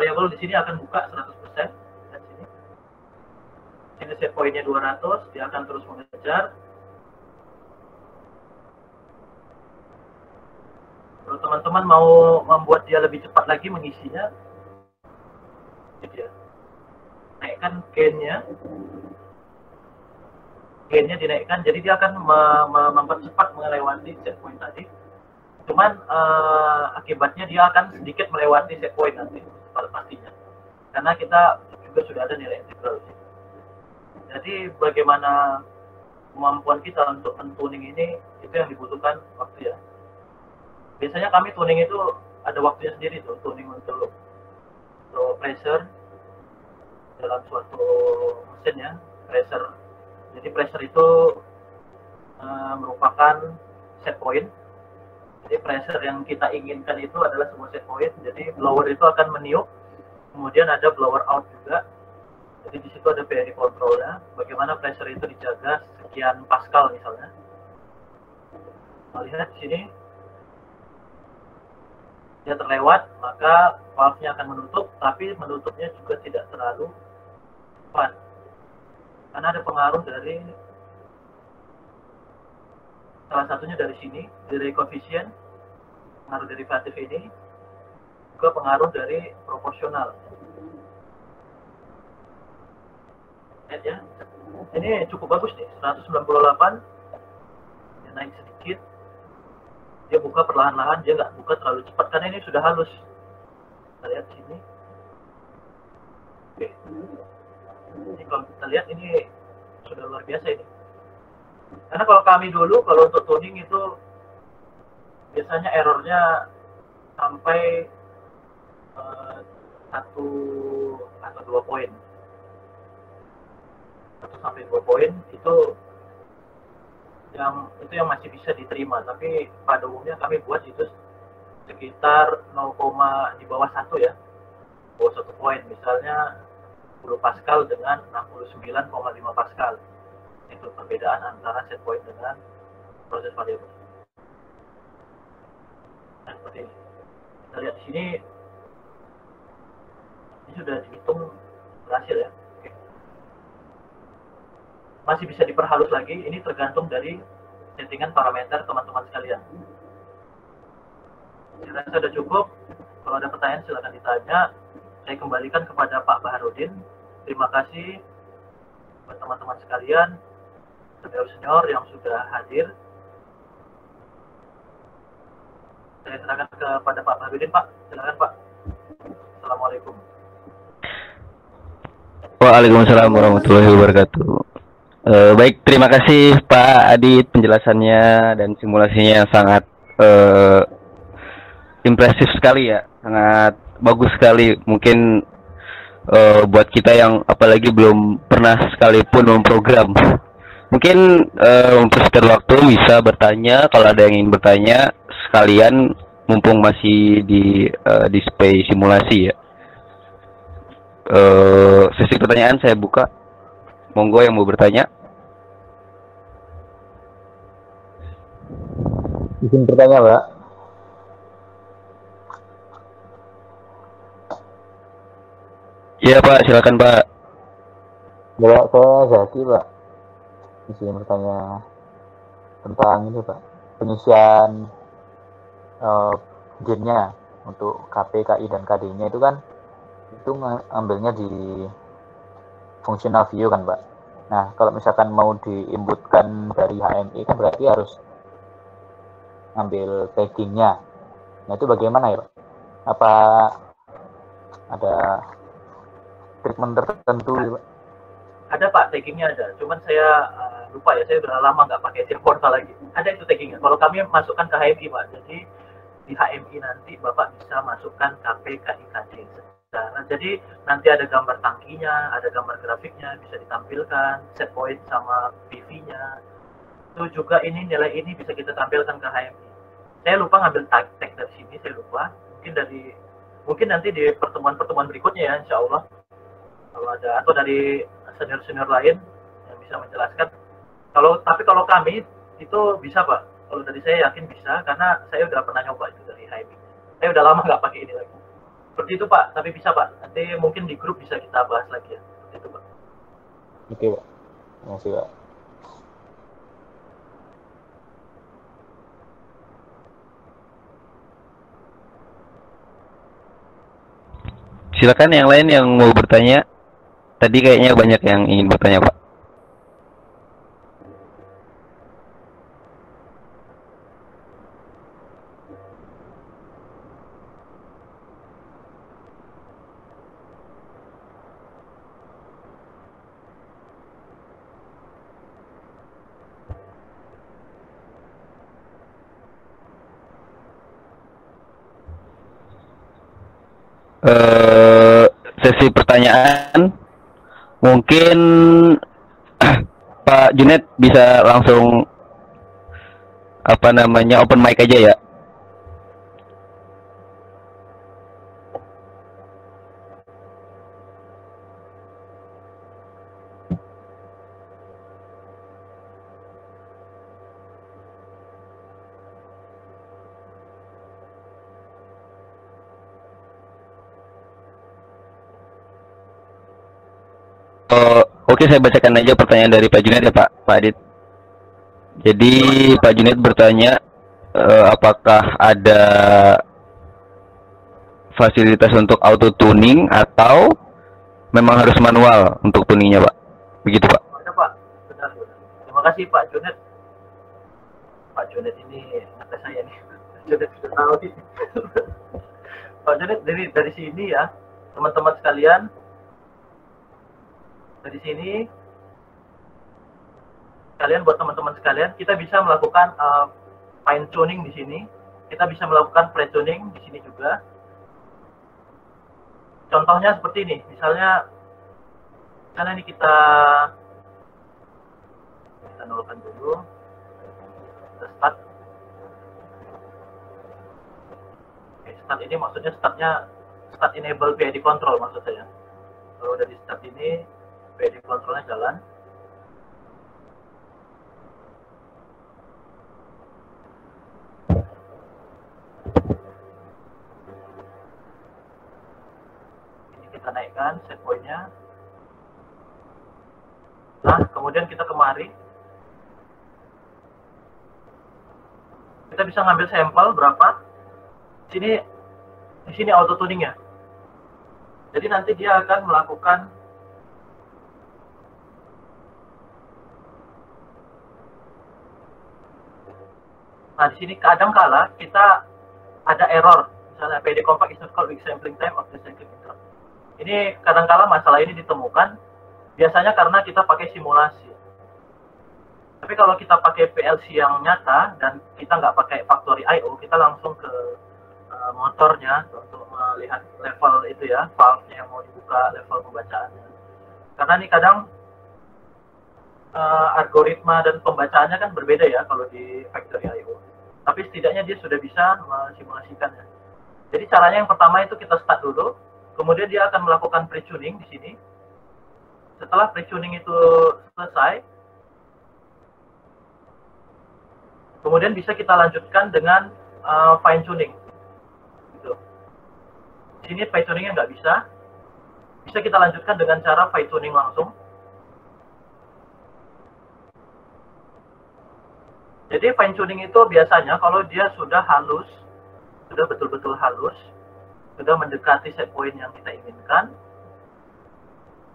variabel di sini akan buka 100%. Dan sini set poinnya 200, dia akan terus mengejar. Kalau teman-teman mau membuat dia lebih cepat lagi mengisinya, dia naikkan gainnya dinaikkan, jadi dia akan mempercepat melewati set point tadi. Cuman akibatnya dia akan sedikit melewati set point nanti pastinya, karena kita juga sudah ada nilai integral. Jadi bagaimana kemampuan kita untuk men-tuning ini, itu yang dibutuhkan waktu ya. Biasanya kami tuning itu ada waktunya sendiri tuh, tuning untuk pressure dalam suatu mesin ya, pressure. Jadi pressure itu merupakan set point. Jadi pressure yang kita inginkan itu adalah sebuah set point. Jadi blower itu akan meniup, kemudian ada blower out juga. Jadi di situ ada PID controlnya. Bagaimana pressure itu dijaga sekian pascal misalnya. Nah, lihat di sini dia terlewat, maka valve-nya akan menutup, tapi menutupnya juga tidak terlalu cepat. Karena ada pengaruh dari salah satunya dari sini, dari koefisien, pengaruh derivatif ini, juga pengaruh dari proporsional. Lihat ya, ini cukup bagus nih, 198, dia naik sedikit, dia buka perlahan-lahan, dia nggak buka terlalu cepat, karena ini sudah halus. Kita lihat sini. Oke. Ini kalau kita lihat ini sudah luar biasa ini. Karena kalau kami dulu, kalau untuk tuning itu biasanya errornya sampai 1 atau 2 poin. 1 sampai 2 poin itu yang masih bisa diterima. Tapi pada umumnya kami buat itu sekitar 0, di bawah 1 ya. Bawah 1 poin. Misalnya 10 Pascal dengan 69,5 Pascal. Itu perbedaan antara set point dengan proses variabel. Nah, seperti ini. Kita lihat di sini, ini sudah dihitung berhasil ya. Oke. Masih bisa diperhalus lagi, ini tergantung dari settingan parameter teman-teman sekalian. Saya rasa sudah cukup. Kalau ada pertanyaan silakan ditanya. Saya kembalikan kepada Pak Baharudin. Terima kasih buat teman-teman sekalian, senior yang sudah hadir. Saya serahkan kepada Pak Baharudin, Pak. Silakan, Pak. Assalamualaikum. Waalaikumsalam warahmatullahi wabarakatuh. Baik, terima kasih Pak Adit penjelasannya dan simulasinya yang sangat impresif sekali ya, sangat bagus sekali. Mungkin buat kita yang apalagi belum pernah sekalipun memprogram, mungkin mempersingkat waktu bisa bertanya kalau ada yang ingin bertanya sekalian, mumpung masih di display simulasi ya. Sesi pertanyaan saya buka, monggo yang mau bertanya. Izin bertanya, Pak. Iya Pak, silakan Pak. Ya, saya Zaki, Pak. Izin bertanya tentang ini, Pak. Pengisian gennya untuk KP, KI, dan KD-nya itu kan itu ambilnya di functional view kan, Pak. Nah, kalau misalkan mau diinputkan dari HMI kan berarti harus ambil taggingnya. Nah, itu bagaimana ya, Pak? Apa ada treatment tertentu, Pak? Ada Pak, taggingnya ada. Cuman saya lupa ya, saya udah lama nggak pakai SIM portal lagi. Ada itu taggingnya. Kalau kami masukkan ke HMI, Pak. Jadi di HMI nanti Bapak bisa masukkan KP, KI, KD. Jadi nanti ada gambar tangkinya, ada gambar grafiknya, bisa ditampilkan, set point sama PV-nya. Itu juga ini nilai ini bisa kita tampilkan ke HMI. Saya lupa ngambil tag dari sini, saya lupa. Mungkin nanti di pertemuan-pertemuan berikutnya ya, insya Allah. Kalau ada, atau dari senior-senior lain yang bisa menjelaskan. Tapi kalau kami itu bisa Pak. Kalau dari saya yakin bisa, karena saya udah pernah nyoba itu dari HMI. Saya udah lama nggak pakai ini lagi. Seperti itu Pak, tapi bisa Pak. Nanti mungkin di grup bisa kita bahas lagi ya. Seperti itu Pak. Oke Pak, terima kasih Pak. Silakan yang lain yang mau bertanya. Tadi kayaknya banyak yang ingin bertanya, Pak. Sesi pertanyaan mungkin Pak Junet bisa langsung open mic aja ya. Oke, saya bacakan aja pertanyaan dari Pak Junet ya Pak Adit. Jadi Pak Junet bertanya apakah ada fasilitas untuk auto tuning atau memang harus manual untuk tuningnya Pak? Begitu Pak. Ada Pak, benar. Terima kasih Pak Junet. Pak Junet ini kata saya nih. Junet sudah tahu nih. Pak Junet dari sini ya, teman-teman sekalian. Dari sini, kalian buat teman-teman sekalian, kita bisa melakukan fine tuning di sini. Kita bisa melakukan pre tuning di sini juga. Contohnya seperti ini, misalnya ini kita nolkan dulu. Kita start. Oke, start ini maksudnya start enable PID control maksud saya. Kalau udah di start ini, PID controlnya jalan. Ini kita naikkan set point-nya. Nah, kemudian kita kemari. Kita bisa ngambil sampel berapa. Di sini auto tuning ya. Jadi nanti dia akan melakukan Nah, di sini kadang-kala kita ada error, misalnya PD compact is not called with sampling time of the cyclic interrupt. Ini kadang-kala masalah ini ditemukan biasanya karena kita pakai simulasi. Tapi kalau kita pakai PLC yang nyata dan kita nggak pakai factory I/O, kita langsung ke motornya untuk melihat level itu ya, valve-nya yang mau dibuka, level pembacaannya. Karena ini kadang algoritma dan pembacaannya kan berbeda ya kalau di factory I/O. Tapi setidaknya dia sudah bisa mensimulasikannya. Jadi caranya yang pertama itu kita start dulu, kemudian dia akan melakukan pre-tuning di sini. Setelah pre-tuning itu selesai, kemudian bisa kita lanjutkan dengan fine tuning. Gitu. Di sini fine tuningnya nggak bisa. Bisa kita lanjutkan dengan cara fine tuning langsung. Jadi fine tuning itu biasanya kalau dia sudah halus, sudah betul-betul halus, sudah mendekati set point yang kita inginkan,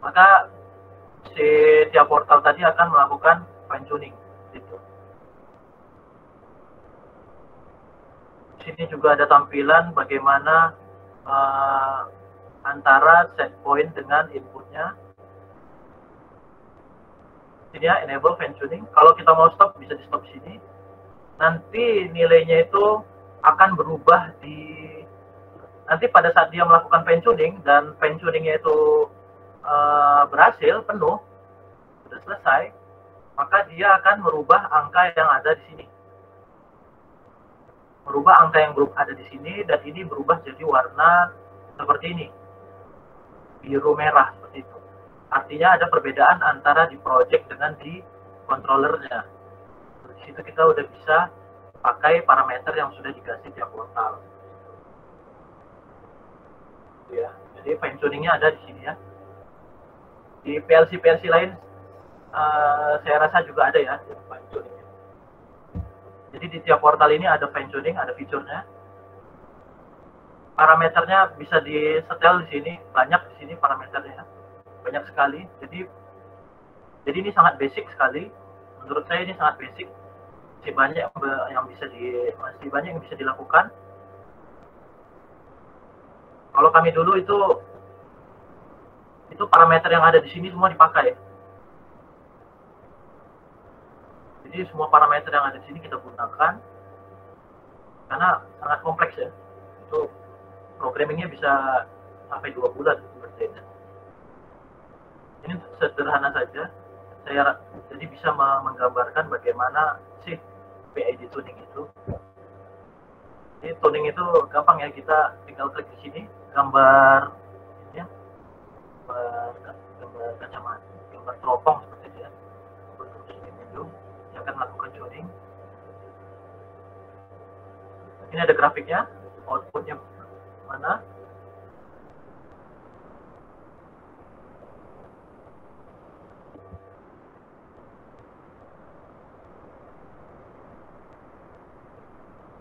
maka si tiap portal tadi akan melakukan fine tuning. Gitu. Di sini juga ada tampilan bagaimana antara set point dengan inputnya. Ini ya, enable fine tuning. Kalau kita mau stop, bisa di stop sini. Nanti nilainya itu akan berubah nanti pada saat dia melakukan fine tuning dan fine tuningnya itu berhasil penuh, sudah selesai, maka dia akan merubah angka yang ada di sini. Merubah angka yang ada di sini dan ini berubah jadi warna seperti ini, biru merah seperti itu. Artinya ada perbedaan antara di project dengan di controllernya. Di situ kita udah bisa pakai parameter yang sudah dikasih tiap portal. ya. Jadi fine tuningnya ada di sini ya. Di PLC lain saya rasa juga ada ya fine tuningnya. Jadi di tiap portal ini ada fine tuning, ada fiturnya. Parameternya bisa di-setel di sini, banyak di sini parameternya, banyak sekali. Jadi ini sangat basic sekali. Menurut saya ini sangat basic. Masih banyak yang bisa dilakukan. Kalau kami dulu itu parameter yang ada di sini semua dipakai. Jadi semua parameter yang ada di sini kita gunakan karena sangat kompleks ya. Itu programmingnya bisa sampai 2 bulan berarti. Ini sederhana saja. Jadi bisa menggambarkan bagaimana sih PID tuning itu. Jadi tuning itu gampang ya, kita tinggal klik di sini, gambar ya, gambar kacamata, gambar teropong seperti itu ya. Bentuk sini itu, yang akan melakukan tuning. Ini ada grafiknya, outputnya mana?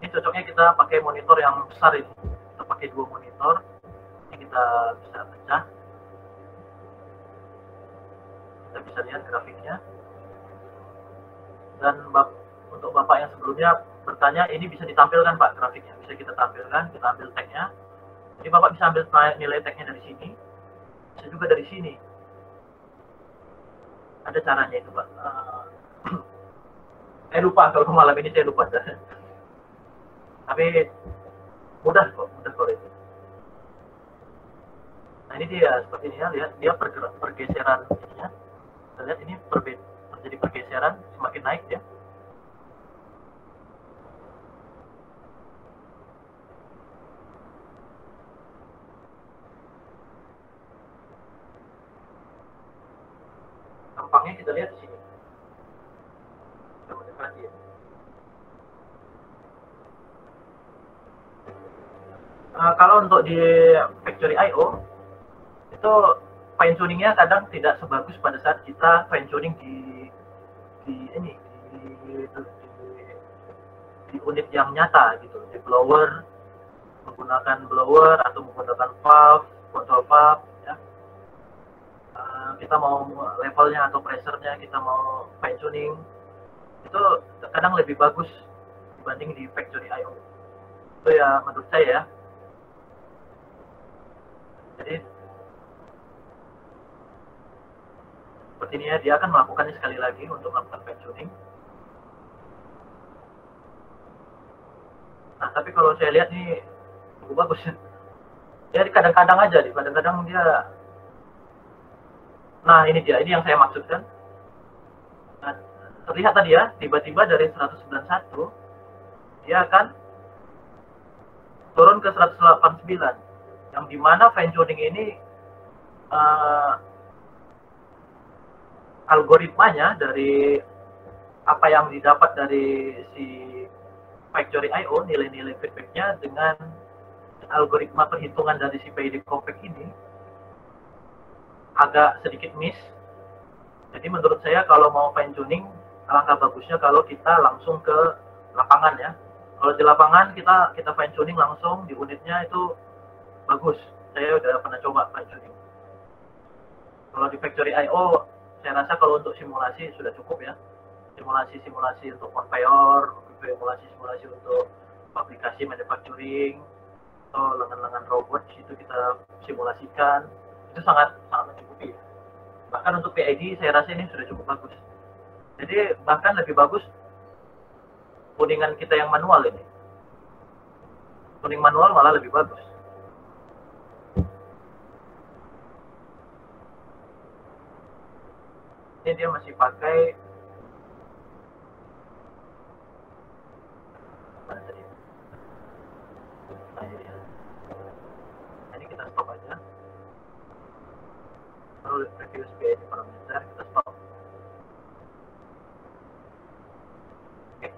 Ini cocoknya kita pakai monitor yang besar ini. Kita pakai 2 monitor. Ini kita bisa pecah. Kita bisa lihat grafiknya. Dan untuk Bapak yang sebelumnya bertanya, ini bisa ditampilkan Pak grafiknya. Bisa kita tampilkan, kita ambil tag-nya. Jadi Bapak bisa ambil nilai tag-nya dari sini. Bisa juga dari sini. Ada caranya itu Pak. Saya lupa, kalau malam ini saya lupa. Tapi mudah kalau itu. Nah ini dia seperti ini ya, lihat dia pergeseran ininya. Kita lihat ini terjadi pergeseran, semakin naik ya. Tampangnya kita lihat di sini. Kita mendekati ya. Kalau untuk di Factory I/O itu fine tuningnya kadang tidak sebagus pada saat kita fine tuning di unit yang nyata gitu, di blower, menggunakan blower atau menggunakan valve, control valve ya. Kita mau levelnya atau pressure-nya kita mau fine tuning, itu kadang lebih bagus dibanding di Factory I/O. Itu ya menurut saya ya. Jadi seperti ini ya, dia akan melakukannya sekali lagi untuk melakukan fine tuning. Nah, tapi kalau saya lihat nih cukup bagus. Ya kadang-kadang aja, kadang-kadang dia. Nah, ini dia, ini yang saya maksudkan. Nah, terlihat tadi ya, tiba-tiba dari 191 dia akan turun ke 189. Yang dimana fine tuning ini algoritmanya dari apa yang didapat dari si Factory I/O, nilai-nilai feedbacknya dengan algoritma perhitungan dari si PID compact ini agak sedikit miss. Jadi menurut saya kalau mau fine tuning, alangkah bagusnya kalau kita langsung ke lapangan ya. Kalau di lapangan kita fine tuning langsung di unitnya itu bagus. Saya udah pernah coba fine tuning. Kalau di Factory I/O, saya rasa kalau untuk simulasi sudah cukup ya. Simulasi untuk conveyor, simulasi untuk aplikasi manufacturing, atau lengan-lengan robot itu kita simulasikan. Itu sangat mencukupi. Bahkan untuk PID saya rasa ini sudah cukup bagus. Jadi bahkan lebih bagus tuningan kita yang manual ini. Tuning manual malah lebih bagus. Ini dia masih pakai ini kita stop aja. Lalu previous PID parameter kita stop. Oke.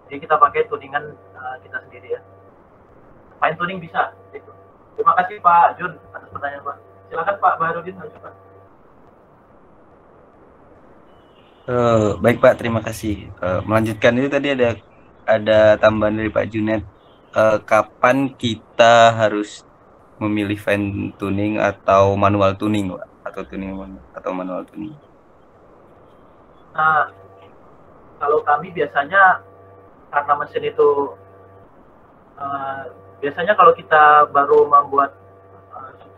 Jadi kita pakai tuningan kita sendiri ya. Fine tuning bisa, gitu. Terima kasih Pak Jun atas pertanyaan Pak. Silakan Pak Baharudin lanjut Pak. Baik Pak, terima kasih. Melanjutkan itu tadi ada tambahan dari Pak Junet. Kapan kita harus memilih fine tuning atau manual tuning, Pak? Atau manual tuning? Nah, kalau kami biasanya karena mesin itu biasanya kalau kita baru membuat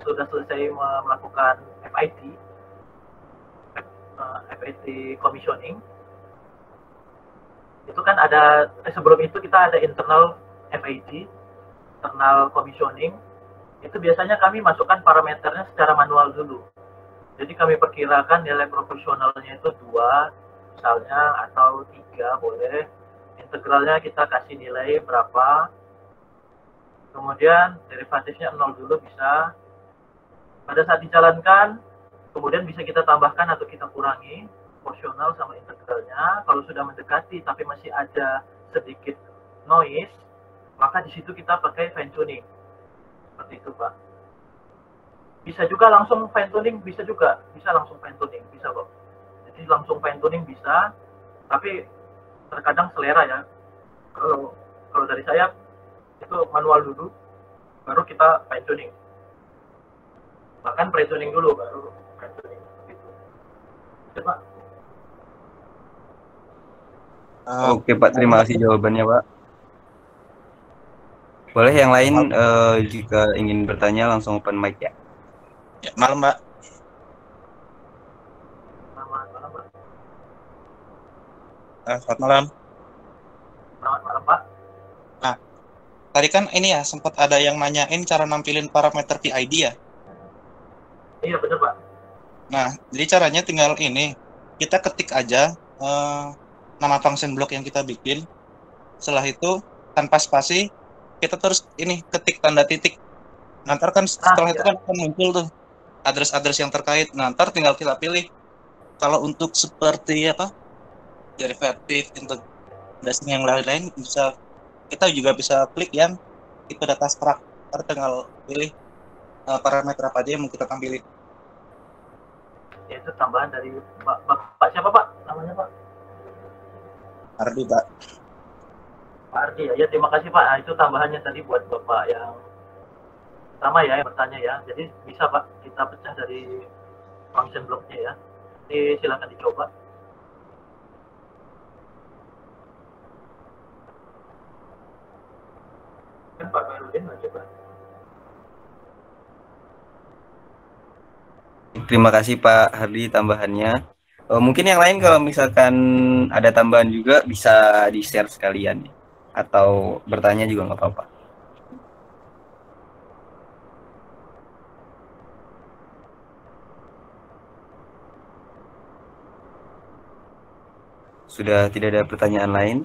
sudah selesai melakukan FIT commissioning, itu kan ada sebelum itu kita ada internal FIT, internal commissioning. Itu biasanya kami masukkan parameternya secara manual dulu. Jadi kami perkirakan nilai proporsionalnya itu 2 misalnya, atau 3 boleh. Integralnya kita kasih nilai berapa. Kemudian derivatifnya 0 dulu bisa. Pada saat dijalankan, kemudian bisa kita tambahkan atau kita kurangi proporsional sama integralnya. Kalau sudah mendekati tapi masih ada sedikit noise, maka di situ kita pakai fine tuning. Seperti itu Pak. Bisa juga langsung fine tuning, bisa langsung fine tuning, bisa kok. Jadi langsung fine tuning bisa, tapi terkadang selera ya. Kalau dari saya itu manual dulu, baru kita fine tuning. Bahkan pre tuning dulu, baru fine tuning. Gitu. Coba. Oke Pak, terima kasih jawabannya Pak. Boleh yang lain jika ingin bertanya langsung open mic ya. Ya, malam Mbak. Selamat malam Pak. Selamat malam. Selamat malam Pak. Nah, tadi kan ini ya sempat ada yang nanyain cara nampilin parameter PID ya. Iya benar Pak. Nah, jadi caranya tinggal ini, kita ketik aja nama function block yang kita bikin. Setelah itu tanpa spasi kita terus ini ketik tanda titik. Nanti kan setelah itu kan akan muncul tuh address yang terkait. Nah, ntar tinggal kita pilih. Kalau untuk seperti apa derivatif, integrasi yang lain-lain bisa, kita juga bisa klik yang itu data struct. Ntar tinggal pilih parameter apa aja yang mau kita tampilin. Ya, itu tambahan dari Bapak siapa Pak? Namanya Pak? Ardi Pak. Pak Ardi ya. Ya terima kasih Pak. Nah, itu tambahannya tadi buat Bapak yang sama ya yang bertanya ya. Jadi bisa Pak kita pecah dari function blocknya ya. Jadi silakan dicoba. Kan Pak Baharudin mau coba. Terima kasih Pak Hardi tambahannya. Mungkin yang lain kalau misalkan ada tambahan juga bisa di-share sekalian atau bertanya juga nggak apa-apa. Sudah tidak ada pertanyaan lain.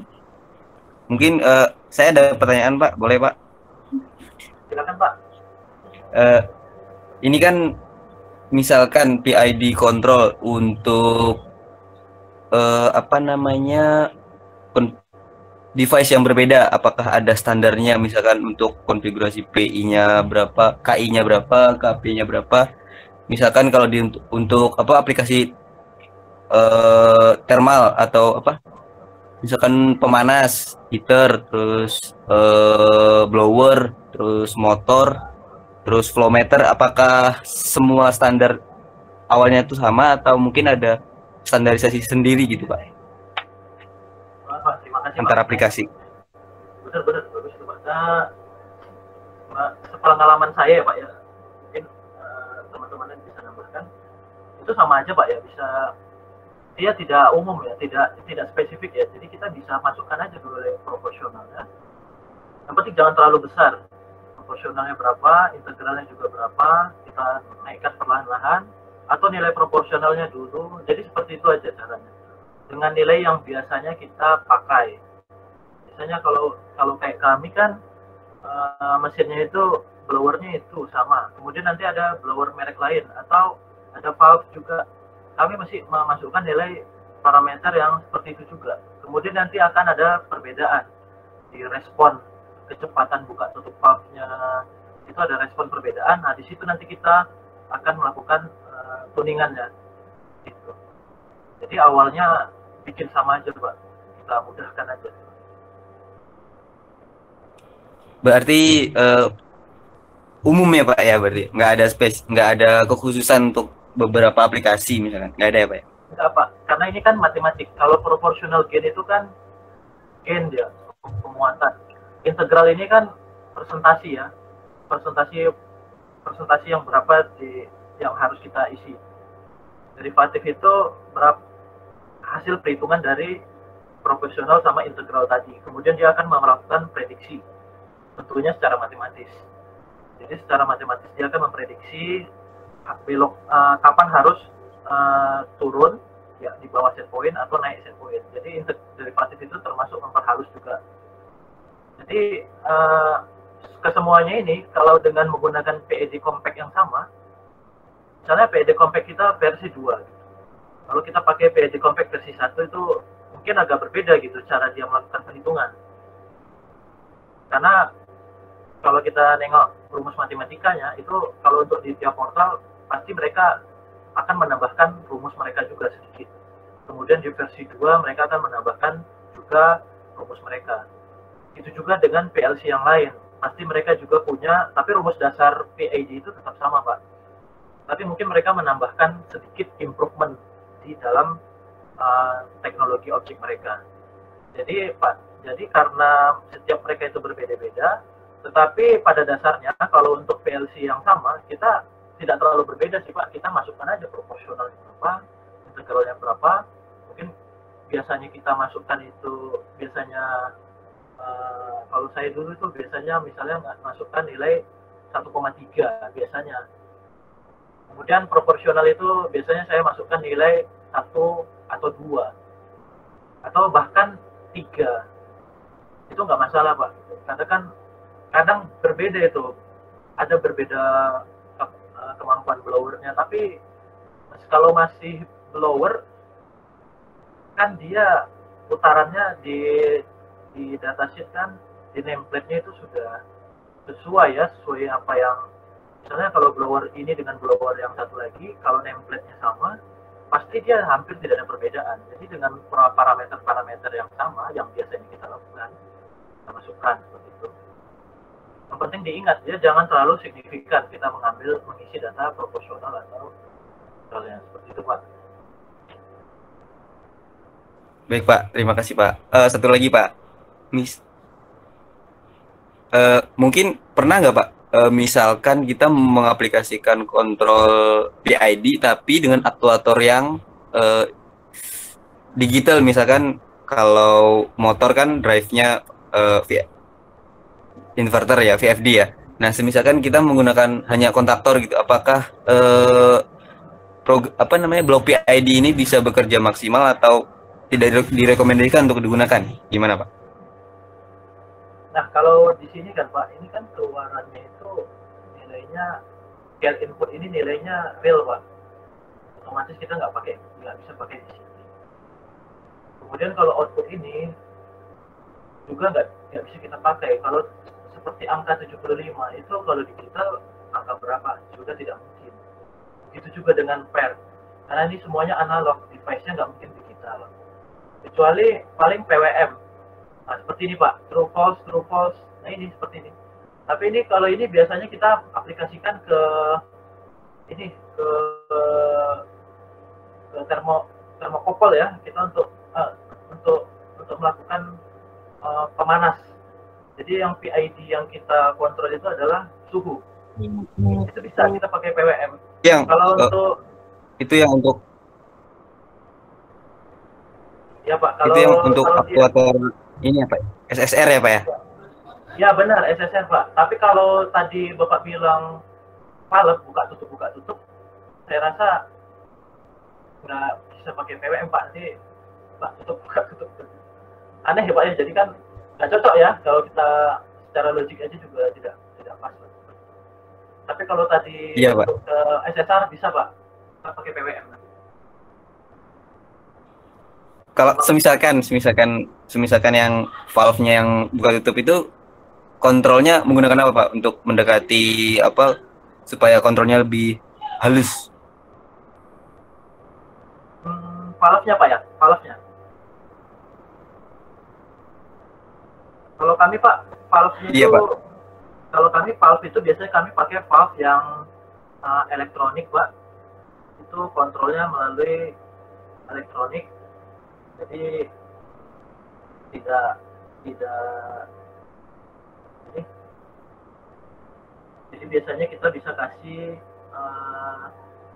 Mungkin saya ada pertanyaan Pak, boleh Pak? Silakan Pak. Ini kan misalkan PID control untuk apa namanya device yang berbeda, apakah ada standarnya misalkan untuk konfigurasi PI-nya berapa, KI-nya berapa, KP-nya berapa? Misalkan kalau untuk apa aplikasi thermal atau apa? Misalkan pemanas, heater, terus blower, terus motor, terus flow meter, apakah semua standar awalnya itu sama atau mungkin ada standarisasi sendiri gitu Pak? Pak terima kasih Antar Pak. aplikasi. Benar-benar bagus itu Pak. Sepengalaman saya ya Pak ya, mungkin teman-teman yang bisa nambahkan, itu sama aja Pak ya, bisa dia tidak umum ya, tidak spesifik ya. Jadi kita bisa masukkan aja dulu nilai proporsionalnya. Yang penting jangan terlalu besar. Proporsionalnya berapa, integralnya juga berapa, kita naikkan perlahan-lahan, atau nilai proporsionalnya dulu. Jadi seperti itu aja caranya. Dengan nilai yang biasanya kita pakai. Biasanya kalau kayak kami kan mesinnya itu blowernya itu sama. Kemudian nanti ada blower merek lain atau ada valve juga. Kami masih memasukkan nilai parameter yang seperti itu juga. Kemudian nanti akan ada perbedaan di respon kecepatan buka tutup valve-nya, itu ada respon perbedaan. Nah, di situ nanti kita akan melakukan tuningannya. Gitu. Jadi awalnya bikin sama aja, Pak. Kita mudahkan aja. Berarti umum ya Pak ya, berarti nggak ada kekhususan untuk beberapa aplikasi misalkan, nggak ada ya Pak ya? Enggak, Pak. Karena ini kan matematik. Kalau proportional gain itu kan gain dia, pemuatan. Integral ini kan presentasi ya. Presentasi yang berapa yang harus kita isi. Derivatif itu berapa hasil perhitungan dari proporsional sama integral tadi. Kemudian dia akan melakukan prediksi. Tentunya secara matematis. Jadi secara matematis dia akan memprediksi belok kapan harus turun ya di bawah set point atau naik set point. Jadi derivatif itu termasuk memperhalus juga. Jadi kesemuanya ini kalau dengan menggunakan PED compact yang sama, misalnya PED compact kita versi 2 gitu. Kalau kita pakai PED compact versi 1 itu mungkin agak berbeda gitu cara dia melakukan perhitungan. Karena kalau kita nengok rumus matematikanya itu kalau untuk di tiap portal pasti mereka akan menambahkan rumus mereka juga sedikit. Kemudian di versi 2 mereka akan menambahkan juga rumus mereka. Itu juga dengan PLC yang lain. Pasti mereka juga punya, tapi rumus dasar PID itu tetap sama, Pak. Tapi mungkin mereka menambahkan sedikit improvement di dalam teknologi objek mereka. Jadi karena setiap mereka itu berbeda-beda, tetapi pada dasarnya kalau untuk PLC yang sama, kita tidak terlalu berbeda sih Pak. Kita masukkan aja proporsionalnya berapa, integralnya berapa. Mungkin biasanya kita masukkan itu biasanya kalau saya dulu itu biasanya misalnya masukkan nilai 1,3 biasanya. Kemudian proporsional itu biasanya saya masukkan nilai 1 atau 2 atau bahkan 3. Itu nggak masalah Pak. Karena kan kadang berbeda itu. Ada berbeda kemampuan blowernya, tapi kalau masih blower kan dia putarannya di datasheet kan di nameplate-nya itu sudah sesuai apa yang misalnya kalau blower ini dengan blower yang satu lagi kalau nameplate-nya sama pasti dia hampir tidak ada perbedaan. Jadi dengan parameter-parameter yang sama yang biasanya kita lakukan kita masukkan seperti itu. Yang penting diingat ya, jangan terlalu signifikan kita mengisi data proporsional atau hal yang seperti itu Pak. Baik Pak, terima kasih Pak. Satu lagi Pak, mungkin pernah nggak Pak, misalkan kita mengaplikasikan kontrol PID tapi dengan aktuator yang digital, misalkan kalau motor kan drive-nya inverter ya, VFD ya. Nah, semisalkan kita menggunakan hanya kontaktor gitu, apakah blok PID ini bisa bekerja maksimal atau tidak direkomendasikan untuk digunakan? Gimana Pak? Nah, kalau di sini kan Pak, ini kan keluarannya itu nilainya, care input ini nilainya real Pak. Otomatis kita nggak bisa pakai di sini. Kemudian kalau output ini juga nggak bisa kita pakai. Kalau seperti angka 75 itu kalau digital angka berapa? Juga tidak mungkin. Begitu juga dengan pair. Karena ini semuanya analog, device-nya nggak mungkin digital. Kecuali paling PWM. Nah, seperti ini Pak, true false. Nah, ini seperti ini. Tapi ini kalau ini biasanya kita aplikasikan ke termokouple ya. Kita untuk melakukan pemanas. Jadi yang PID yang kita kontrol itu adalah suhu. Itu bisa kita pakai PWM. Itu yang untuk ya Pak, kalau itu yang untuk aktuator ini apa? SSR ya Pak ya? Ya benar, SSR Pak. Tapi kalau tadi Bapak bilang valve buka tutup, saya rasa nggak bisa pakai PWM Pak. Nanti Pak buka tutup. Aneh ya Pak ya, jadi kan nggak cocok ya kalau kita secara logik aja juga tidak pas. Tapi kalau tadi untuk SSR bisa Pak, kita pakai PWM. Kalau semisalkan yang valve-nya yang buka tutup itu kontrolnya menggunakan apa Pak untuk mendekati apa supaya kontrolnya lebih halus? Valve-nya Pak ya, valve-nya. Kalau kami Pak, valve-nya Iya, itu, Pak. kalau kami valve itu biasanya kami pakai valve yang elektronik Pak. Itu kontrolnya melalui elektronik, jadi tidak ini. Jadi biasanya kita bisa kasih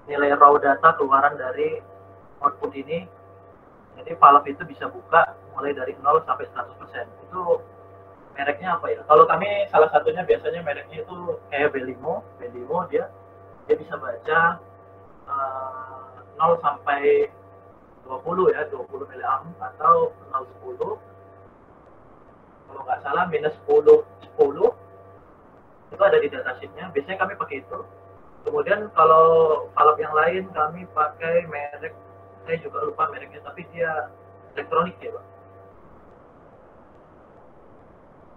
nilai raw data keluaran dari output ini. Jadi valve itu bisa buka mulai dari 0 sampai 100%. Itu mereknya apa ya? Kalau kami salah satunya biasanya mereknya itu kayak Belimo dia bisa baca 0 sampai 20 ya, 20 mA atau 0,10. Kalau nggak salah minus 10 itu ada di datasheetnya. Biasanya kami pakai itu. Kemudian kalau valve yang lain kami pakai merek, saya juga lupa mereknya, tapi dia elektronik ya Pak.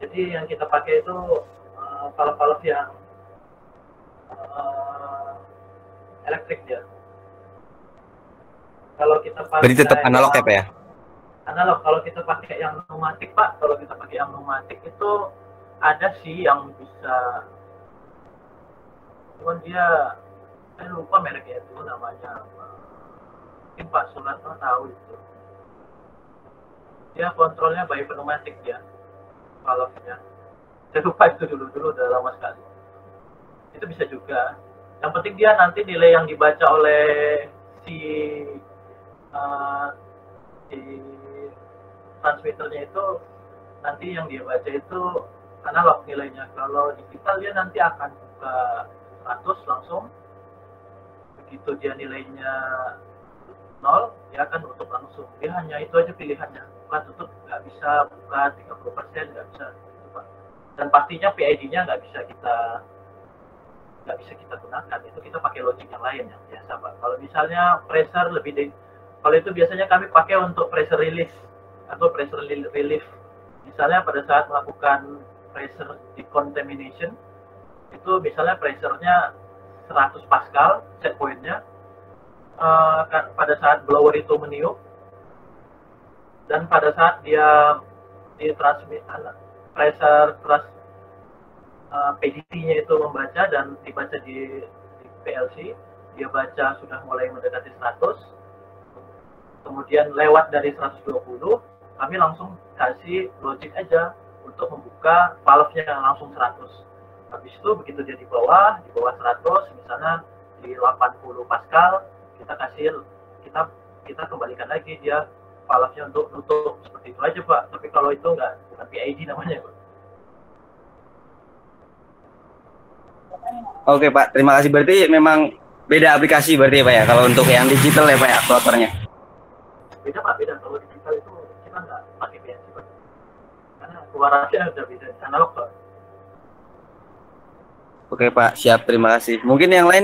Jadi yang kita pakai itu valve-valve yang elektrik dia. Kalau kita pakai Berarti tetap analog ya Pak ya? Analog. Kalau kita pakai yang pneumatik Pak, itu ada sih yang bisa, cuman dia, saya lupa mereknya itu namanya apa. Mungkin Pak Sunarto tahu itu. Dia kontrolnya by pneumatik dia, valve-nya. Saya lupa itu dulu udah lama sekali. Itu bisa juga. Yang penting dia nanti nilai yang dibaca oleh si transmitternya itu, nanti yang dia baca itu analog nilainya. Kalau digital dia nanti akan buka 100 langsung. Begitu dia nilainya 0, dia akan tutup langsung. Dia hanya itu aja pilihannya. Buka tutup, nggak bisa buka 30%, nggak bisa. Dan pastinya PID-nya nggak bisa kita gunakan. Itu kita pakai logic yang lain yang biasa Pak. Kalau misalnya pressure kalau itu biasanya kami pakai untuk pressure release atau pressure relief. Misalnya pada saat melakukan pressure decontamination, itu misalnya pressure-nya 100 Pascal set point-nya, pada saat blower itu meniup, dan pada saat dia ditransmit pressure PDT-nya itu membaca dan dibaca di PLC, dia baca sudah mulai mendekati 100, kemudian lewat dari 120, kami langsung kasih logic aja untuk membuka valve-nya yang langsung 100. Habis itu begitu dia di bawah 100, misalnya di 80 Pascal, kita kembalikan lagi dia valve-nya untuk nutup. Seperti itu aja Pak. Tapi kalau itu bukan PID namanya Pak. Oke Pak, terima kasih. Berarti memang beda aplikasi berarti ya Pak ya, kalau untuk yang digital ya Pak ya, ploternya. Beda Pak, beda. Kalau digital itu kita nggak pakai PLC Pak. Karena keluarannya udah beda, analog Pak. Oke Pak, siap, terima kasih. Mungkin yang lain